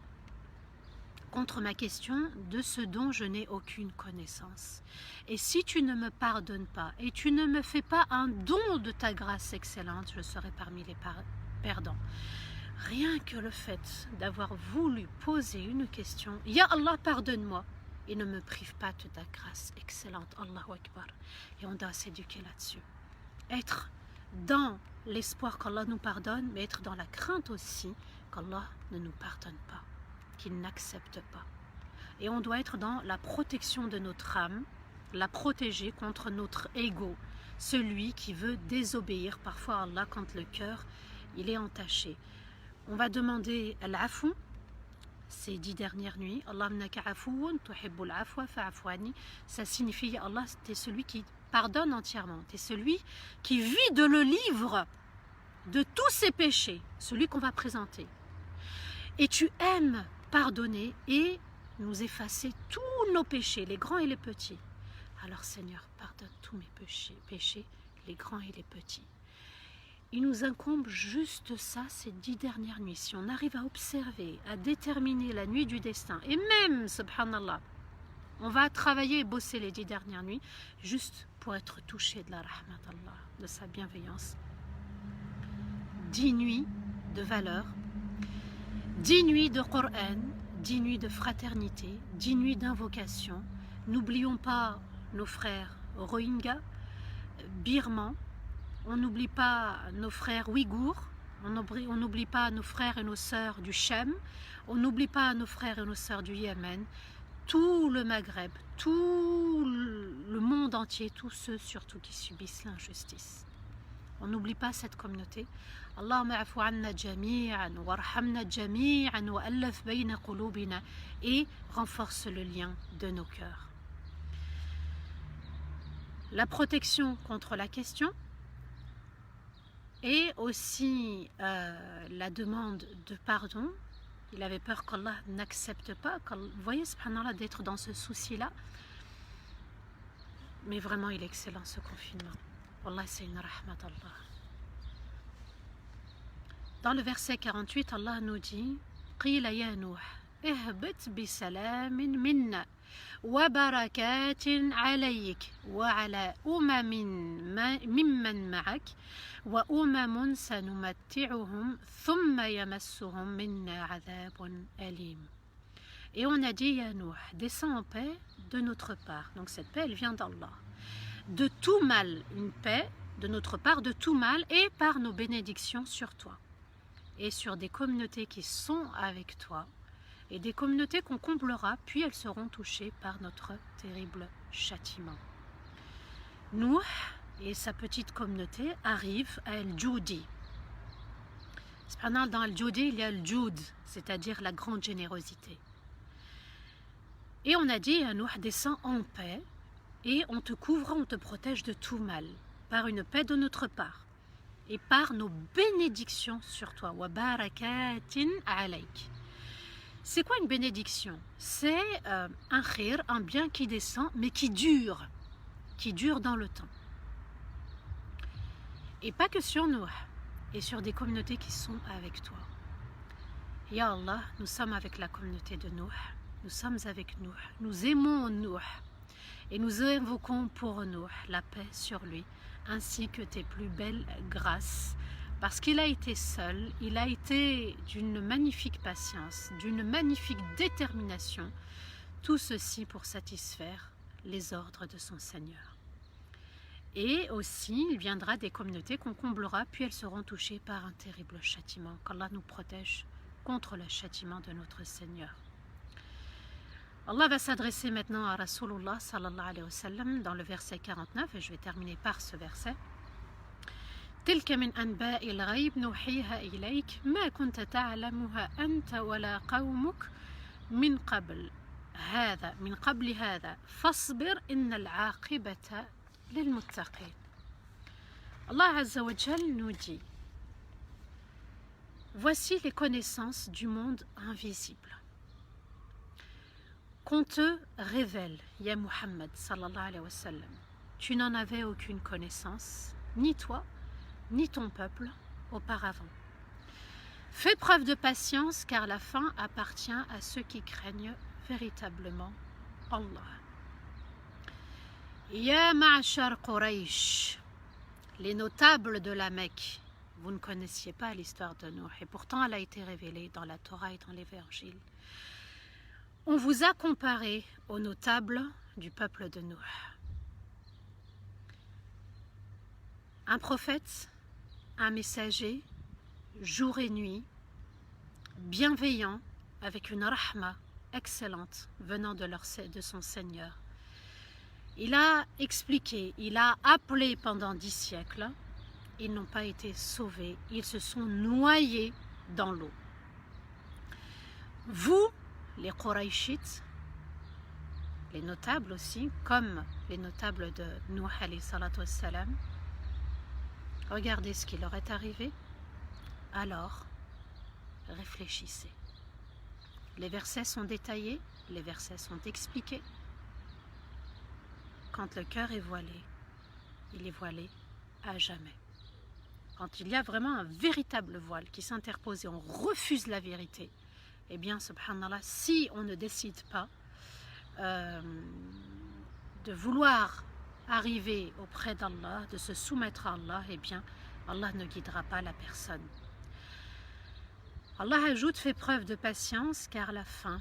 Contre ma question, de ce dont je n'ai aucune connaissance. Et si tu ne me pardonnes pas, et tu ne me fais pas un don de ta grâce excellente, je serai parmi les perdants. Rien que le fait d'avoir voulu poser une question, « Ya Allah, pardonne-moi » et ne me prive pas de ta grâce excellente, Allahu Akbar. Et on doit s'éduquer là-dessus. Être dans l'espoir qu'Allah nous pardonne, mais être dans la crainte aussi qu'Allah ne nous pardonne pas, qu'il n'accepte pas. Et on doit être dans la protection de notre âme, la protéger contre notre ego, celui qui veut désobéir parfois à Allah quand le cœur il est entaché. On va demander al-afou ces 10 dernières nuits. Allah innaka afouun tuhibbul afwa fa'fu anni. Ça signifie Allah, tu es celui qui pardonne entièrement. Tu es celui qui vide le livre de tous ses péchés, celui qu'on va présenter. Et tu aimes pardonner et nous effacer tous nos péchés, les grands et les petits. Alors Seigneur, pardonne tous mes péchés, les grands et les petits. Il nous incombe juste ça ces 10 dernières nuits. Si on arrive à observer, à déterminer la nuit du destin, et même, subhanallah, on va travailler et bosser les 10 dernières nuits, juste pour être touché de la rahmat d'Allah, de sa bienveillance. 10 nuits de valeur, 10 nuits de Coran, 10 nuits de fraternité, 10 nuits d'invocation. N'oublions pas nos frères Rohingyas, Birmans. On n'oublie pas nos frères ouïghours, on n'oublie pas nos frères et nos sœurs du Chem, on n'oublie pas nos frères et nos sœurs du Yémen, tout le Maghreb, tout le monde entier, tous ceux surtout qui subissent l'injustice. On n'oublie pas cette communauté. Allahumma afu anna jami'an warhamna jami'an wa allaf bayna qulubina, et renforce le lien de nos cœurs. La protection contre la question, et aussi la demande de pardon. Il avait peur qu'Allah n'accepte pas. Vous voyez, subhanallah, d'être dans ce souci-là. Mais vraiment, il est excellent ce confinement. Wallah, c'est une rahmat d'Allah. Dans le verset 48, Allah nous dit « Qila ya Nuh, ihbit bisalamin minna. وبركات عليك وعلى ممن معك وأمم سنمتعهم ثم يمسهم منا عذاب أليم. Et on a dit, Ya Nuh, descends en paix de notre part. Donc cette paix, elle vient d'Allah. De tout mal, une paix de notre part, de tout mal, et par nos bénédictions sur toi. Et sur des communautés qui sont avec toi. Et des communautés qu'on comblera, puis elles seront touchées par notre terrible châtiment. Nuh et sa petite communauté arrivent à El-Joudi. Cependant, dans El-Joudi, il y a El-Joud, c'est-à-dire la grande générosité. Et on a dit à Nuh, descends en paix, et on te couvre, on te protège de tout mal, par une paix de notre part, et par nos bénédictions sur toi. Wa barakatin alayk. C'est quoi une bénédiction? C'est un khir, un bien qui descend, mais qui dure dans le temps. Et pas que sur nous, et sur des communautés qui sont avec toi. Ya Allah, nous sommes avec la communauté de Nuh, nous sommes avec Nuh, nous aimons Nuh, et nous invoquons pour Nuh la paix sur lui, ainsi que tes plus belles grâces. Parce qu'il a été seul, il a été d'une magnifique patience, d'une magnifique détermination, tout ceci pour satisfaire les ordres de son Seigneur. Et aussi, il viendra des communautés qu'on comblera, puis elles seront touchées par un terrible châtiment, qu'Allah nous protège contre le châtiment de notre Seigneur. Allah va s'adresser maintenant à Rasulullah sallallahu alayhi wa sallam dans le verset 49, et je vais terminer par ce verset. تلك من أنباء الغيب نوحيها إليك ما كنت تعلمها أنت ولا قومك من قبل هذا فاصبر إن العاقبة للمتقين. Allah Azza wa Jal nous dit: voici les connaissances du monde invisible qu'on te révèle, ya Muhammad sallallahu alayhi wa sallam. Tu n'en avais aucune connaissance, ni toi ni ton peuple auparavant. Fais preuve de patience, car la fin appartient à ceux qui craignent véritablement Allah. Ya ma'ashar Quraysh, les notables de la Mecque, vous ne connaissiez pas l'histoire de Nuh, et pourtant elle a été révélée dans la Torah et dans l'Évangile. On vous a comparé aux notables du peuple de Nuh. Un prophète, un messager, jour et nuit, bienveillant, avec une rahma excellente venant de son Seigneur. Il a expliqué, il a appelé pendant 10 siècles, ils n'ont pas été sauvés, ils se sont noyés dans l'eau. Vous, les Qurayshites, les notables aussi, comme les notables de Nuh alayhi salatu wassalam, regardez ce qui leur est arrivé, alors réfléchissez. Les versets sont détaillés, les versets sont expliqués. Quand le cœur est voilé, il est voilé à jamais. Quand il y a vraiment un véritable voile qui s'interpose et on refuse la vérité, eh bien, subhanallah, si on ne décide pas de vouloir arriver auprès d'Allah, de se soumettre à Allah, eh bien, Allah ne guidera pas la personne. Allah ajoute, fait preuve de patience, car la fin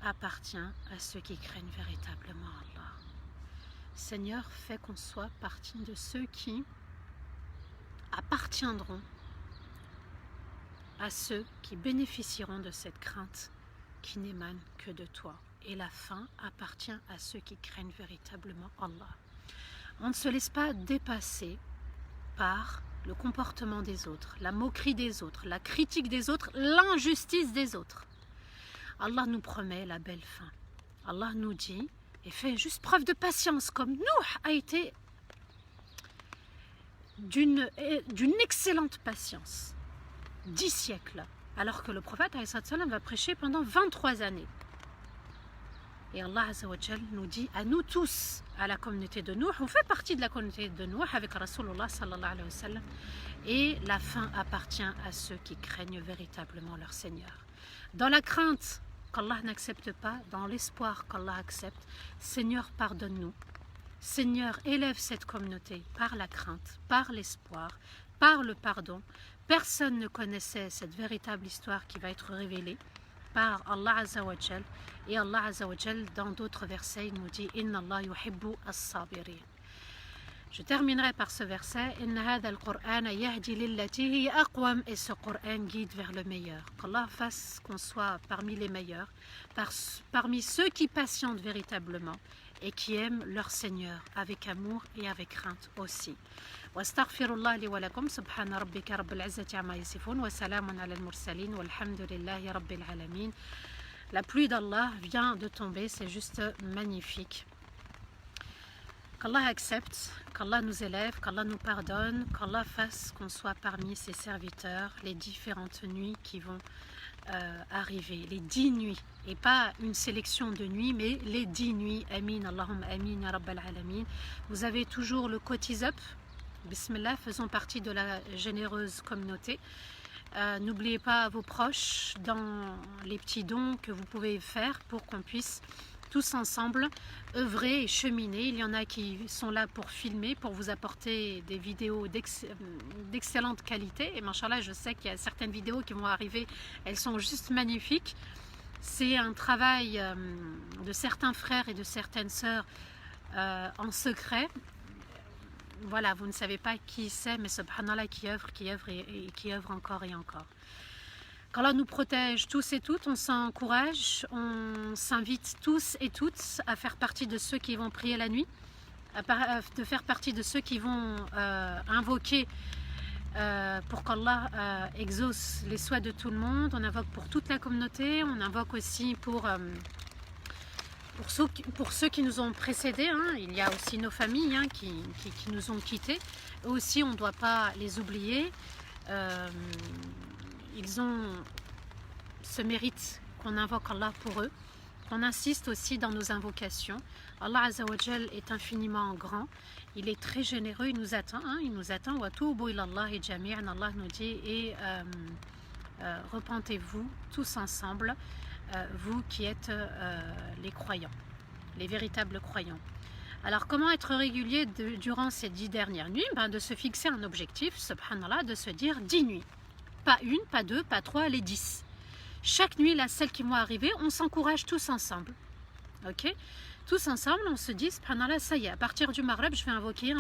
appartient à ceux qui craignent véritablement Allah. Seigneur, fais qu'on soit partie de ceux qui appartiendront à ceux qui bénéficieront de cette crainte qui n'émane que de toi. Et la fin appartient à ceux qui craignent véritablement Allah. On ne se laisse pas dépasser par le comportement des autres, la moquerie des autres, la critique des autres, l'injustice des autres. Allah nous promet la belle fin. Allah nous dit et fait juste preuve de patience, comme Nuh a été d'une excellente patience. 10 siècles, alors que le prophète va prêcher pendant 23 années. Et Allah Azzawajal nous dit à nous tous, à la communauté de Nuh, on fait partie de la communauté de Nuh avec Rasulullah sallallahu alayhi wa sallam, et la fin appartient à ceux qui craignent véritablement leur Seigneur. Dans la crainte qu'Allah n'accepte pas, dans l'espoir qu'Allah accepte, Seigneur, pardonne-nous. Seigneur, élève cette communauté par la crainte, par l'espoir, par le pardon. Personne ne connaissait cette véritable histoire qui va être révélée par Allah Azzawajal. Et Allah Azzawajal, dans d'autres versets, il nous dit « Inna Allah yuhibbu as-sabirin ». Je terminerai par ce verset « Inna hadha al-Qur'an yahdi lillati hiya aqwam » et ce Qur'an guide vers le meilleur. Qu'Allah fasse qu'on soit parmi les meilleurs, parmi ceux qui patientent véritablement et qui aiment leur Seigneur avec amour et avec crainte aussi. واستغفر الله لي ولكم سبحان ربك رب العزة عما يصفون وسلام على المرسلين والحمد لله رب العالمين. La pluie d'Allah vient de tomber, c'est juste magnifique. Qu'Allah accepte, qu'Allah nous élève, qu'Allah nous pardonne, qu'Allah fasse qu'on soit parmi ses serviteurs les différentes nuits qui vont arriver, les 10 nuits, et pas une sélection de nuits, mais les 10 nuits. Amin, Allahumma amin, ya Rabbal Alamin. Vous avez toujours le Cotiz Up. Bismillah, faisons partie de la généreuse communauté. N'oubliez pas vos proches dans les petits dons que vous pouvez faire pour qu'on puisse tous ensemble œuvrer et cheminer. Il y en a qui sont là pour filmer, pour vous apporter des vidéos d'excellente qualité. Et machallah, je sais qu'il y a certaines vidéos qui vont arriver, elles sont juste magnifiques. C'est un travail de certains frères et de certaines sœurs en secret. Voilà, vous ne savez pas qui c'est, mais subhanallah, qui œuvre et qui œuvre encore et encore. Qu'Allah nous protège tous et toutes, on s'encourage, on s'invite tous et toutes à faire partie de ceux qui vont prier la nuit, de faire partie de ceux qui vont invoquer pour qu'Allah exauce les souhaits de tout le monde. On invoque pour toute la communauté, on invoque aussi pour ceux qui nous ont précédés, hein. Il y a aussi nos familles qui nous ont quittés. Eux aussi, on ne doit pas les oublier. Ils ont ce mérite qu'on invoque Allah pour eux. On insiste aussi dans nos invocations. Allah Azzawajal est infiniment grand. Il est très généreux. Il nous attend. Il nous attend. Wa tubu ilallahi jami'an. Allah nous dit et repentez-vous tous ensemble. Vous qui êtes les croyants, les véritables croyants. Alors comment être régulier durant ces 10 dernières nuits? De se fixer un objectif, subhanallah, de se dire 10 nuits. Pas une, pas deux, pas trois, les 10. Chaque nuit, là, celles qui vont arriver, on s'encourage tous ensemble. Ok? Tous ensemble, on se dit, subhanallah, ça y est, à partir du Maghreb, je vais invoquer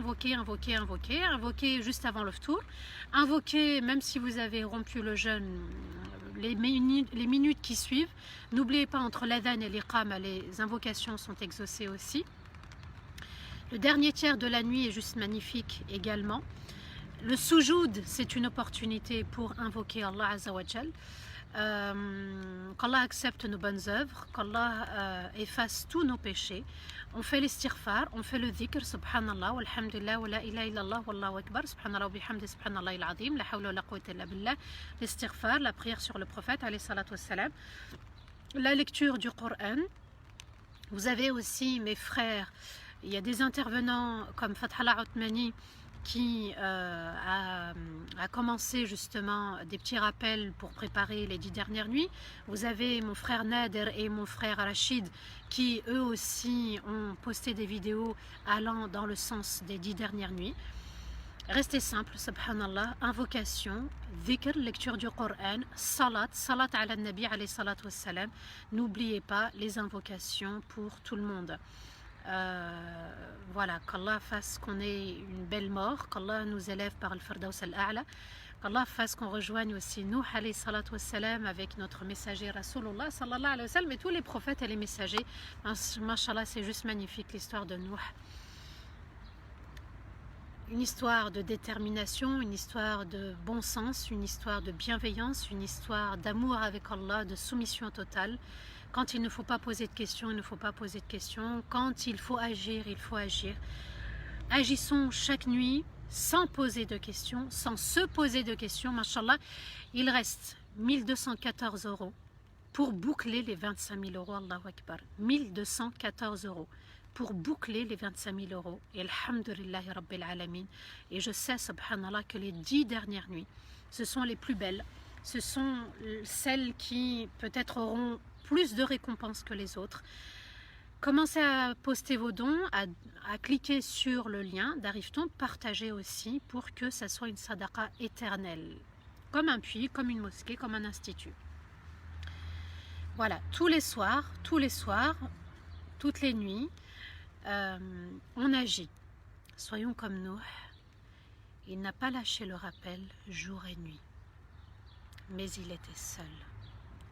juste avant le tour, invoquer, même si vous avez rompu le jeûne, les minutes qui suivent. N'oubliez pas, entre l'adhan et l'iqama, les invocations sont exaucées aussi. Le dernier tiers de la nuit est juste magnifique également. Le soujoud, c'est une opportunité pour invoquer Allah Azza wa Jal. Qu'Allah accepte nos bonnes œuvres, qu'Allah efface tous nos péchés. On fait l'istighfar, on fait le dhikr, subhanallah, walhamdulillah, wa la ilaha illallah, wallahu akbar, subhanallah, wa bihamdi, subhanallah il-azim, la hawla wa la quwwata illa billah, l'istighfar, la prière sur le prophète, alayhi salatu wassalam, la lecture du Coran. Vous avez aussi, mes frères, il y a des intervenants comme Fathallah Othmani qui a commencé justement des petits rappels pour préparer les 10 dernières nuits. Vous avez mon frère Nader et mon frère Rachid qui eux aussi ont posté des vidéos allant dans le sens des 10 dernières nuits. Restez simple, subhanallah, invocation, dhikr, lecture du Coran, salat ala nabi alayhi salatu wassalam. N'oubliez pas les invocations pour tout le monde. Voilà, qu'Allah fasse qu'on ait une belle mort, qu'Allah nous élève par le Firdaus al-A'la, qu'Allah fasse qu'on rejoigne aussi Nuh alayhi salatu wassalam avec notre messager Rasulullah sallallahu alayhi wa sallam et tous les prophètes et les messagers. Mashallah, c'est juste magnifique l'histoire de Nuh. Une histoire de détermination, une histoire de bon sens, une histoire de bienveillance, une histoire d'amour avec Allah, de soumission totale. Quand il ne faut pas poser de questions, il ne faut pas poser de questions. Quand il faut agir, il faut agir. Agissons chaque nuit sans poser de questions, sans se poser de questions. Mashallah, il reste 1214 € pour boucler les 25 000 €. Allahu Akbar. 1214 € pour boucler les 25 000 €. Et alhamdulillahi rabbil alamin. Et je sais, subhanallah, que les 10 dernières nuits, ce sont les plus belles. Ce sont celles qui peut-être auront plus de récompenses que les autres. Commencez à poster vos dons, à cliquer sur le lien d'Arrive-t-on, partagez aussi pour que ça soit une sadaqa éternelle, comme un puits, comme une mosquée, comme un institut. Voilà, tous les soirs, toutes les nuits, on agit. Soyons comme Nuh. Il n'a pas lâché le rappel jour et nuit, mais il était seul.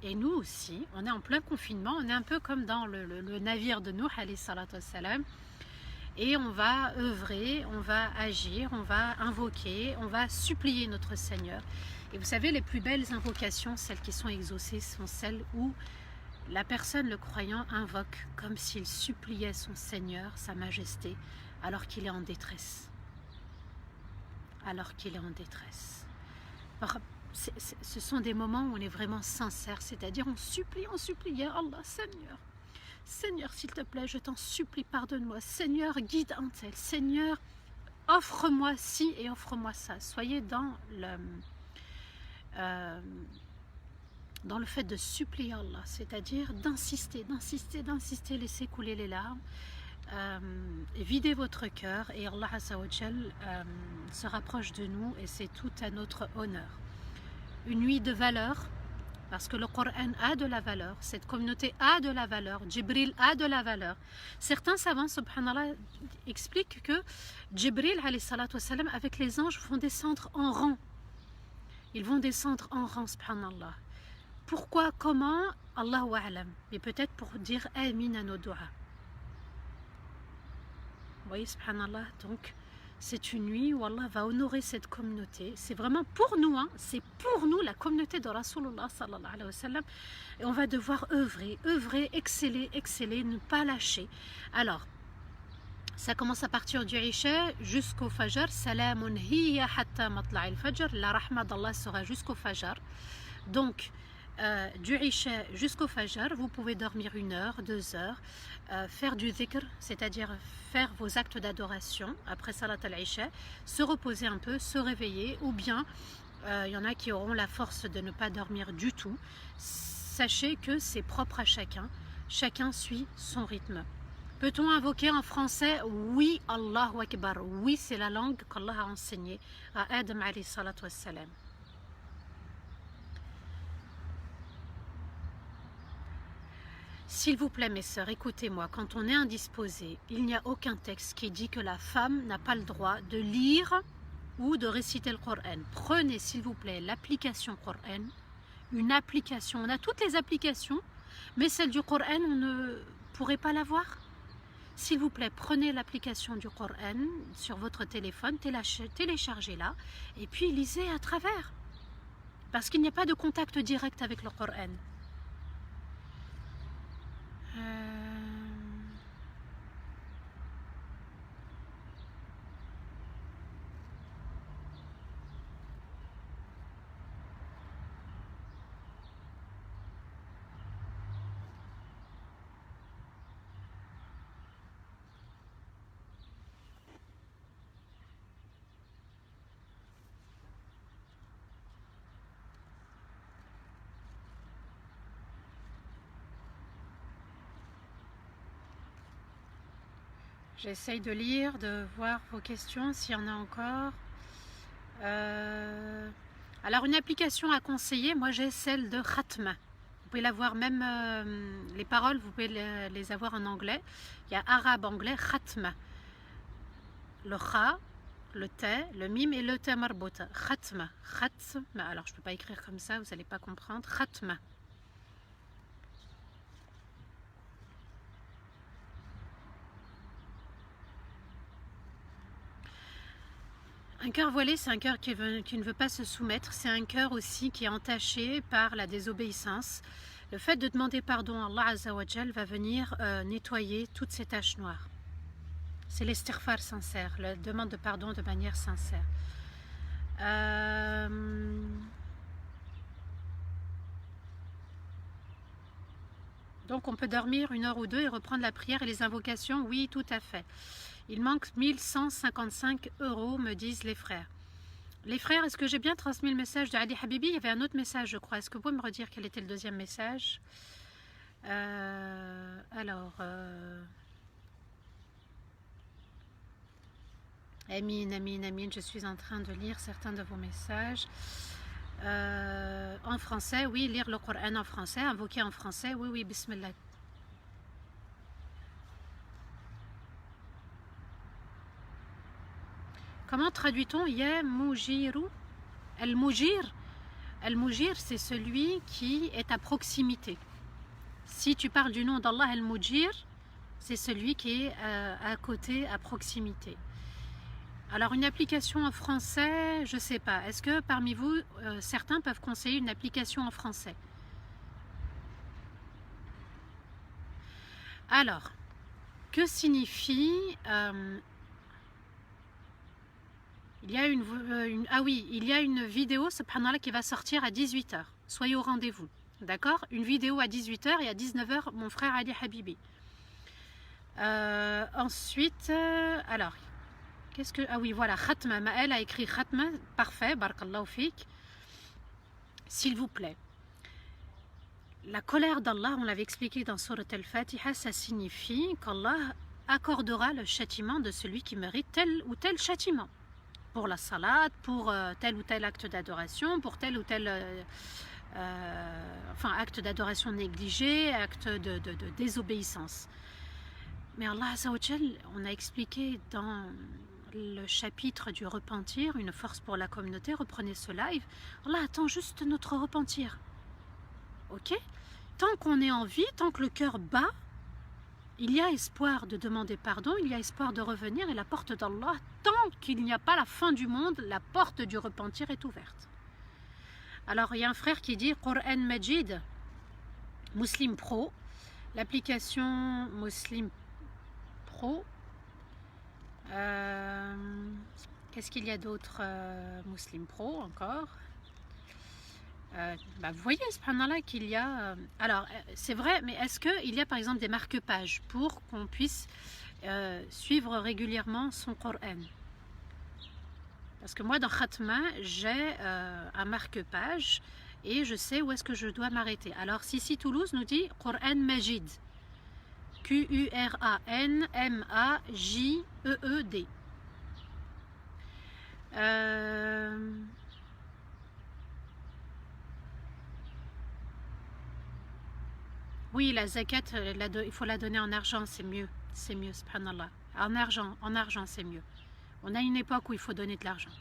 Et nous aussi, on est en plein confinement, on est un peu comme dans le navire de Nuh alayhi salatu wassalam, et on va œuvrer, on va agir, on va invoquer, on va supplier notre Seigneur. Et vous savez, les plus belles invocations, celles qui sont exaucées, sont celles où la personne, le croyant, invoque comme s'il suppliait son Seigneur, sa majesté, alors qu'il est en détresse. Alors qu'il est en détresse. Ce sont des moments où on est vraiment sincère, c'est-à-dire on supplie, ya Allah, Seigneur, s'il te plaît, je t'en supplie, pardonne-moi, Seigneur, guide un tel, Seigneur, offre-moi ci et offre-moi ça. Soyez dans le fait de supplier Allah, c'est-à-dire d'insister, laissez couler les larmes, videz votre cœur et Allah Azza wa Jal se rapproche de nous et c'est tout à notre honneur. Une nuit de valeur, parce que le Coran a de la valeur, cette communauté a de la valeur, Jibril a de la valeur. Certains savants, subhanallah, expliquent que Jibril, alayhi salatu wassalam, avec les anges, vont descendre en rang. Ils vont descendre en rang, subhanallah. Pourquoi, comment, Allahu a'lam. Mais peut-être pour dire amin à nos doigts. Vous voyez, subhanallah, donc c'est une nuit où Allah va honorer cette communauté. C'est vraiment pour nous, hein, c'est pour nous la communauté de Rasulullah sallallahu alayhi wa sallam. Et on va devoir œuvrer, exceller, ne pas lâcher. Alors, ça commence à partir du Isha jusqu'au Fajr. Salamun hiya hatta matla'il Fajr. La rahma d'Allah sera jusqu'au Fajr. Donc, du Isha jusqu'au Fajr, vous pouvez dormir 1 heure, 2 heures, faire du dhikr, c'est-à-dire faire vos actes d'adoration après Salat al-Isha, se reposer un peu, se réveiller, ou bien il y en a qui auront la force de ne pas dormir du tout. Sachez que c'est propre à chacun suit son rythme. Peut-on invoquer en français? Oui, Allahu Akbar. Oui, c'est la langue qu'Allah a enseignée à Adam alayhi salatu wassalam. S'il vous plaît, mes sœurs, écoutez-moi, quand on est indisposé, il n'y a aucun texte qui dit que la femme n'a pas le droit de lire ou de réciter le Coran. Prenez, s'il vous plaît, l'application Coran, une application. On a toutes les applications, mais celle du Coran, on ne pourrait pas l'avoir. S'il vous plaît, prenez l'application du Coran sur votre téléphone, téléchargez-la, et puis lisez à travers. Parce qu'il n'y a pas de contact direct avec le Coran. J'essaye de lire, de voir vos questions, s'il y en a encore. Alors, une application à conseiller, moi j'ai celle de Khatma. Vous pouvez la voir, même les paroles, vous pouvez les avoir en anglais. Il y a arabe, anglais, Khatma. Le Kha, le T, le Mim et le T marbouta. Khatma. Khatma. Alors, je ne peux pas écrire comme ça, vous n'allez pas comprendre. Khatma. Un cœur voilé, c'est un cœur qui ne veut pas se soumettre. C'est un cœur aussi qui est entaché par la désobéissance. Le fait de demander pardon à Allah Azza wa Jal va venir nettoyer toutes ces taches noires. C'est l'istighfar sincère, la demande de pardon de manière sincère. Donc on peut dormir 1 heure ou 2 et reprendre la prière et les invocations. Oui, tout à fait. Il manque 1155 €, me disent les frères. Les frères, est-ce que j'ai bien transmis le message de Ali Habibi? Il y avait un autre message, je crois. Est-ce que vous pouvez me redire quel était le deuxième message? Amin, amin, amin. Je suis en train de lire certains de vos messages. En français, oui, lire le Coran en français, invoquer en français, oui, oui, bismillah. Comment traduit-on Ya Mujiru? Al-Mujir. Al-Mujir, c'est celui qui est à proximité. Si tu parles du nom d'Allah, Al-Mujir, c'est celui qui est à côté, à proximité. Alors, une application en français, je ne sais pas. Est-ce que parmi vous, certains peuvent conseiller une application en français? Alors, que signifie... il y a il y a une vidéo, subhanallah, qui va sortir à 18 h. Soyez au rendez-vous, d'accord? Une vidéo à 18 h et à 19 h, mon frère Ali Habibi. Ensuite, alors, qu'est-ce que... Ah oui, voilà, Khatma. Maël a écrit Khatma, parfait, barakallahu fik. S'il vous plaît. La colère d'Allah, on l'avait expliqué dans Surat al-Fatiha, ça signifie qu'Allah accordera le châtiment de celui qui mérite tel ou tel châtiment. Pour la salade, pour tel ou tel acte d'adoration, pour tel ou tel acte d'adoration négligé, acte de désobéissance. Mais Allah Azza wa Jal, on a expliqué dans le chapitre du repentir, une force pour la communauté, reprenez ce live, Allah attend juste notre repentir. Ok? Tant qu'on est en vie, tant que le cœur bat, il y a espoir de demander pardon, il y a espoir de revenir, et la porte d'Allah, tant qu'il n'y a pas la fin du monde, la porte du repentir est ouverte. Alors, il y a un frère qui dit Coran Majid, Muslim Pro, l'application Muslim Pro. Qu'est-ce qu'il y a d'autre? Muslim Pro encore. Vous voyez, subhanallah, qu'il y a... alors, c'est vrai, mais est-ce qu'il y a par exemple des marque-pages pour qu'on puisse suivre régulièrement son Coran? Parce que moi, dans Khatma, j'ai un marque-page et je sais où est-ce que je dois m'arrêter. Alors, Sissi Toulouse nous dit Coran Majid. Qur'anmajid. Oui, la zakat, il faut la donner en argent, c'est mieux, subhanallah. En argent, c'est mieux. On a une époque où il faut donner de l'argent.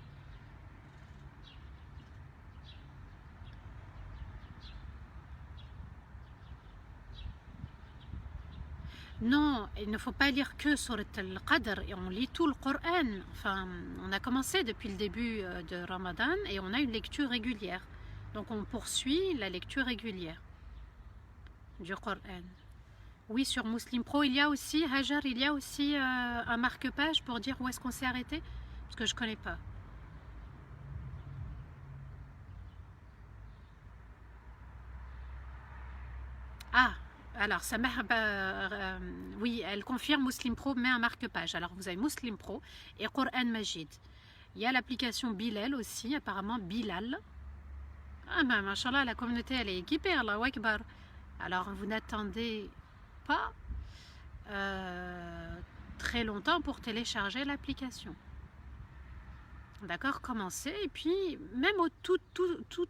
Non, il ne faut pas lire que Surat al-Qadr, et on lit tout le Coran. Enfin, on a commencé depuis le début de Ramadan et on a une lecture régulière. Donc on poursuit la lecture régulière du Coran. Oui, sur Muslim Pro, il y a aussi, Hajar, il y a aussi un marque-page pour dire où est-ce qu'on s'est arrêté, parce que je ne connais pas. Ah, alors, ça oui, elle confirme Muslim Pro, met un marque-page. Alors, vous avez Muslim Pro et Coran Majid. Il y a l'application Bilal aussi, apparemment Bilal. Ah ben, machallah, la communauté, elle est équipée, Allahu Akbar. Alors, vous n'attendez pas très longtemps pour télécharger l'application. D'accord, commencez, et puis même tout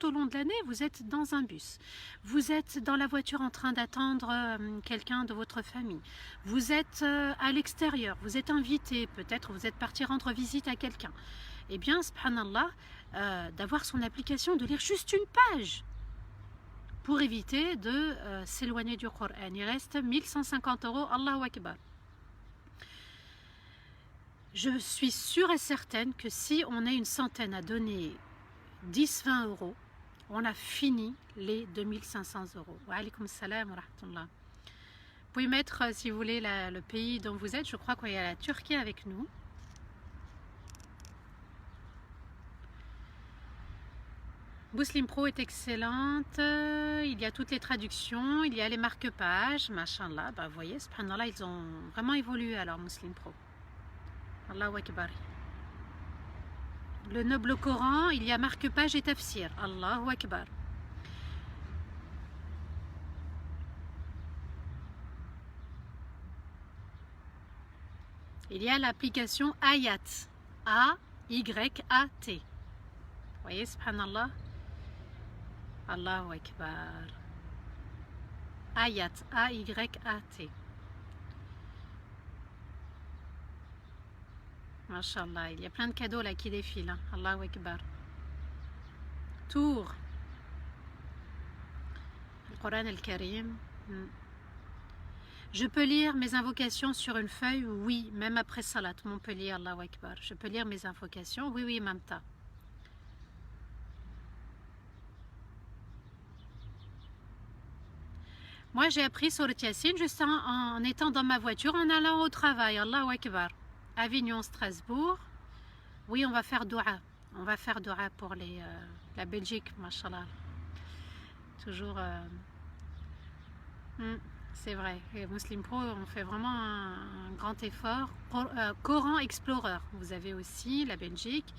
au long de l'année, vous êtes dans un bus, vous êtes dans la voiture en train d'attendre quelqu'un de votre famille, vous êtes à l'extérieur, vous êtes invité, peut-être vous êtes parti rendre visite à quelqu'un. Eh bien, subhanallah, d'avoir son application, de lire juste une page pour éviter de s'éloigner du Coran. Il reste 1150 €, Allahu Akbar. Je suis sûre et certaine que si on a une centaine à donner 10-20 €, on a fini les 2500 €. Wa alaykoum salam wa rahmatullah. Vous pouvez mettre, si vous voulez, le pays dont vous êtes. Je crois qu'il y a la Turquie avec nous. Muslim Pro est excellente. Il y a toutes les traductions. Il y a les marque-pages. Machallah. Bah, vous voyez, subhanallah, ils ont vraiment évolué alors, Muslim Pro. Allahu Akbar. Le noble Coran, il y a marque-page et tafsir. Allahu Akbar. Il y a l'application Ayat. A-Y-A-T. Vous voyez, subhanallah. Allahu Akbar. Ayat. A-Y-A-T. Mashallah, il y a plein de cadeaux là qui défilent. Hein. Allahu Akbar. Tour. Le Coran al-Karim. Je peux lire mes invocations sur une feuille? Oui, même après salat. On peut lire Allahu Akbar. Je peux lire mes invocations? Oui, Mamta. Moi, j'ai appris sur le Yassine juste en étant dans ma voiture, en allant au travail. Allahu Akbar. Avignon, Strasbourg. Oui, on va faire doua. On va faire doua pour la Belgique, mashallah. Toujours. C'est vrai. Et Muslim Pro, on fait vraiment un grand effort. Coran Explorer, vous avez aussi la Belgique.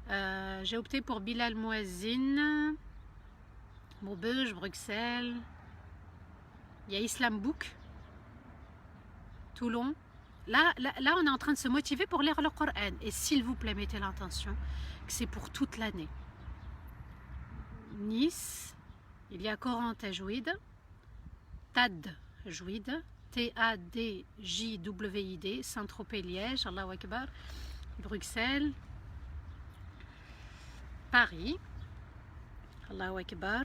J'ai opté pour Bilal Mouazine, Maubeuge, Bruxelles. Il y a Islam Book, Toulon. Là, on est en train de se motiver pour lire le Coran. Et s'il vous plaît, mettez l'intention que c'est pour toute l'année. Nice, il y a Coran Tajwid, Tadjwid, T-A-D-J-W-I-D, Saint-Tropez, Liège, Allahu Akbar, Bruxelles, Paris, Allahu Akbar.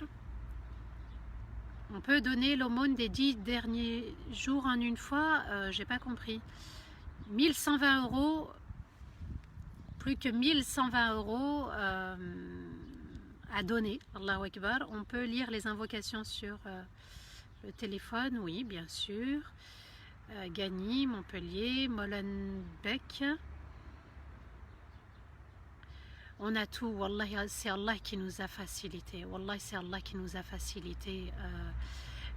On peut donner l'aumône des 10 derniers jours en une fois, j'ai pas compris. 1120 €, plus que 1120 € à donner, Allahu Akbar. On peut lire les invocations sur le téléphone, oui, bien sûr. Gagny, Montpellier, Molenbeek. On a tout, Wallah, c'est Allah qui nous a facilité. Wallah, c'est Allah qui nous a facilité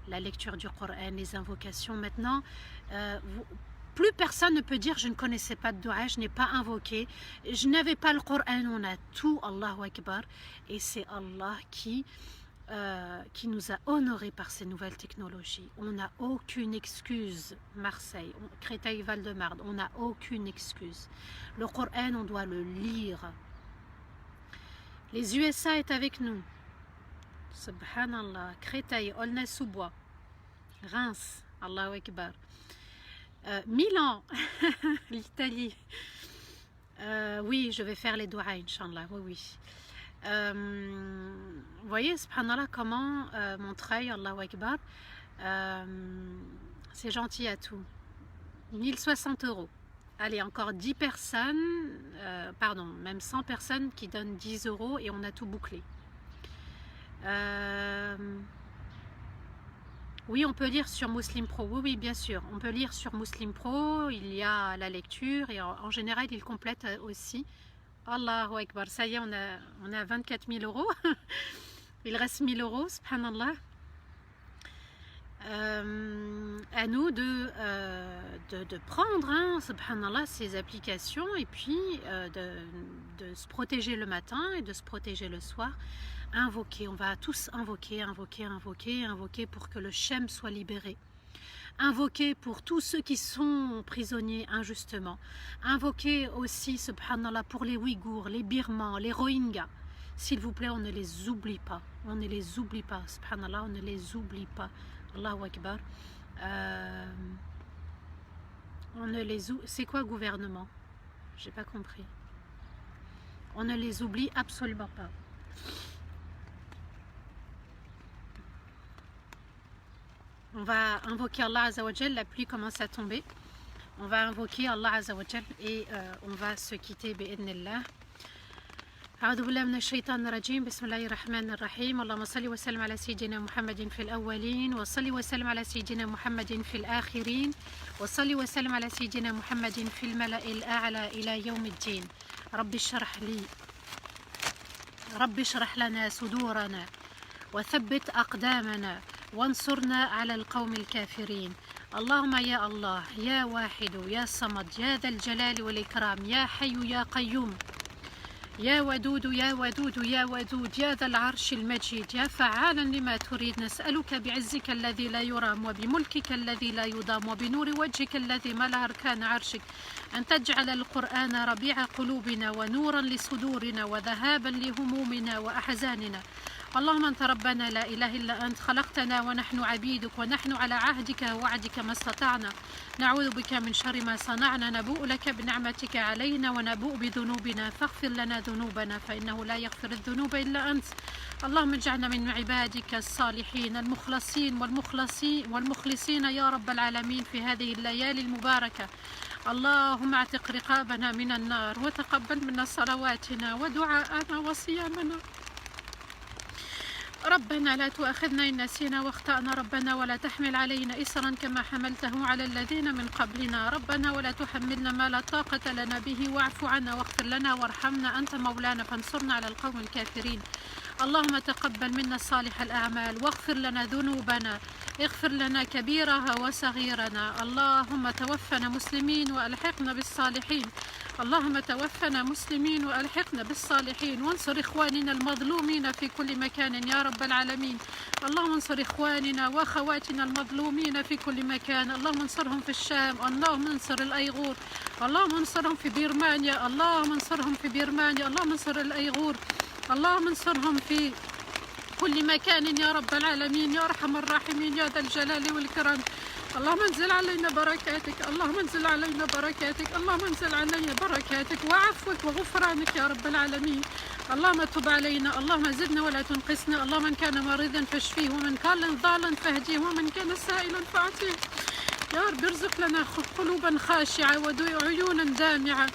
la lecture du Coran, les invocations. Maintenant, plus personne ne peut dire je ne connaissais pas de doua, je n'ai pas invoqué, je n'avais pas le Coran. On a tout, Allahu Akbar. Et c'est Allah qui qui nous a honorés par ces nouvelles technologies. On n'a aucune excuse. Marseille, Créteil-Val-de-Marne, on n'a aucune excuse. Le Coran, on doit le lire. Les USA est avec nous. Subhanallah. Créteil, Aulnay-sous-Bois, Reims, Allahu Akbar. Milan, l'Italie. Oui, je vais faire les doigts, Inch'Allah. Oui, oui. Vous voyez, subhanallah, comment Montreuil, Allahu Akbar, c'est gentil à tout. 1060 €. Allez, encore 10 personnes, pardon, même 100 personnes qui donnent 10 € et on a tout bouclé. Oui, on peut lire sur Muslim Pro. Oui, oui, bien sûr. On peut lire sur Muslim Pro. Il y a la lecture et en général, il complète aussi. Allahu Akbar. Ça y est, on a 24 000 €. Il reste 1000 €, subhanallah. À nous de prendre, hein, subhanallah, ces applications et puis de se protéger le matin et de se protéger le soir. Invoquer, on va tous invoquer pour que le Shem soit libéré. Invoquer pour tous ceux qui sont prisonniers injustement. Invoquer aussi, subhanallah, pour les Ouïghours, les Birmans, les Rohingyas. S'il vous plaît, on ne les oublie pas. On ne les oublie pas, subhanallah, on ne les oublie pas. Allahu Akbar. On ne les oublie. C'est quoi gouvernement? J'ai pas compris. On ne les oublie absolument pas. On va invoquer Allah Azzawajal, la pluie commence à tomber. On va invoquer Allah Azzawajal et on va se quitter bi'idhnillah. أعوذ بالله من الشيطان الرجيم بسم الله الرحمن الرحيم اللهم صل وسلم على سيدنا محمد في الأولين وصل وسلم على سيدنا محمد في الآخرين وصل وسلم على سيدنا محمد في الملأ الأعلى إلى يوم الدين رب اشرح لنا صدورنا وثبت أقدامنا وانصرنا على القوم الكافرين اللهم يا الله يا واحد يا صمد يا ذا الجلال والإكرام يا حي يا قيوم يا ودود يا ودود يا ودود يا ذا العرش المجيد يا فعالا لما تريد نسألك بعزك الذي لا يرام وبملكك الذي لا يضام وبنور وجهك الذي ملأ أركان عرشك أن تجعل القرآن ربيع قلوبنا ونورا لصدورنا وذهابا لهمومنا وأحزاننا اللهم أنت ربنا لا إله إلا أنت خلقتنا ونحن عبيدك ونحن على عهدك ووعدك ما استطعنا نعوذ بك من شر ما صنعنا نبوء لك بنعمتك علينا ونبوء بذنوبنا فاغفر لنا ذنوبنا فإنه لا يغفر الذنوب إلا أنت اللهم اجعلنا من عبادك الصالحين المخلصين والمخلصين يا رب العالمين في هذه الليالي المباركة اللهم اعتق رقابنا من النار وتقبل منا صلواتنا ودعاءنا وصيامنا ربنا لا تؤاخذنا إن نسينا واخطأنا ربنا ولا تحمل علينا إصرا كما حملته على الذين من قبلنا ربنا ولا تحملنا ما لا طاقة لنا به واعف عنا واغفر لنا وارحمنا أنت مولانا فانصرنا على القوم الكافرين اللهم تقبل منا صالح الأعمال واغفر لنا ذنوبنا اغفر لنا كبيرها وصغيرنا اللهم توفنا مسلمين وألحقنا بالصالحين اللهم توفنا مسلمين وألحقنا بالصالحين وانصر إخواننا المظلومين في كل مكان يا رب العالمين اللهم انصر إخواننا وأخواتنا المظلومين في كل مكان اللهم انصرهم في الشام اللهم انصر الأيغور اللهم انصرهم في بيرمانيا اللهم انصرهم في بيرمانيا اللهم انصر الأيغور اللهم انصرهم في كل مكان يا رب العالمين يا أرحم الراحمين يا ذا الجلال والإكرام اللهم انزل علينا بركاتك اللهم انزل علينا بركاتك اللهم انزل علينا بركاتك وعفوك وغفرانك يا رب العالمين اللهم تب علينا اللهم زدنا ولا تنقصنا اللهم من كان مريضا فاشفيه ومن كان ضالا فاهديه ومن كان سائلا فاعطيه يا رب ارزق لنا قلوبا خاشعة وعيونا دامعة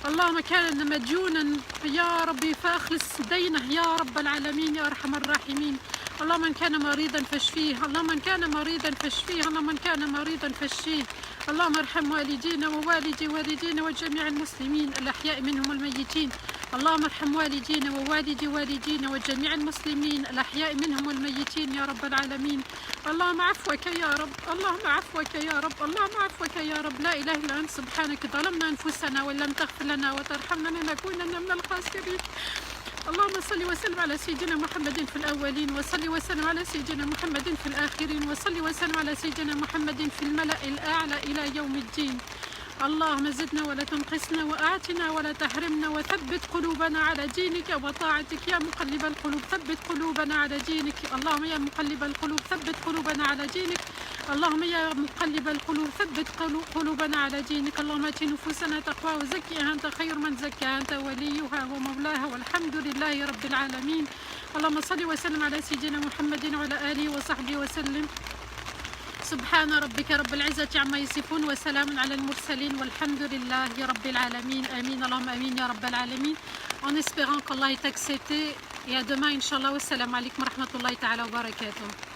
اللهم كان مديونا يا ربي فاخلص دينه يا رب العالمين يا أرحم الراحمين اللهم من كان مريضا فاشفيه اللهم من كان مريضا فاشفيه اللهم من كان مريضا فاشفيه اللهم ارحم والدينا ووالدي والدينا وجميع المسلمين الأحياء منهم والميتين اللهم ارحم والدينا ووالدي والدينا وجميع المسلمين الأحياء منهم والميتين يا رب العالمين اللهم عفوك يا رب اللهم عفوك يا رب اللهم عفوك يا رب لا إله إلا أنت سبحانك ظلمنا أنفسنا وإن لم تغفر لنا وترحمنا لنكونن من الخاسرين اللهم صل وسلم على سيدنا محمد في الأولين، وصل وسلم على سيدنا محمد في الآخرين، وصل وسلم على سيدنا محمد في الملأ الأعلى إلى يوم الدين. اللهم زدنا ولا تنقصنا، وأعطنا ولا تحرمنا، وثبت قلوبنا على دينك وطاعتك يا مقلب القلوب، ثبت قلوبنا على دينك. اللهم يا مقلب القلوب ثبت قلوبنا على دينك. اللهم يا مقلب القلوب ثبت قلوبنا على دينك. اللهم ات نفوسنا تقوى وزكيها، أنت خير من زكاها، أنت وليها ومولاها، والحمد لله رب العالمين. اللهم صل وسلم على سيدنا محمد وعلى آله وصحبه وسلم. سبحان ربك رب العزة عما يصفون، وسلام على المرسلين، والحمد لله رب العالمين. آمين اللهم آمين يا رب العالمين. En espérant qu'Allah est accepté. Et à demain, Inch'Allah. Wassalamu alaikum wa rahmatullahi ta'ala wa barakatuh.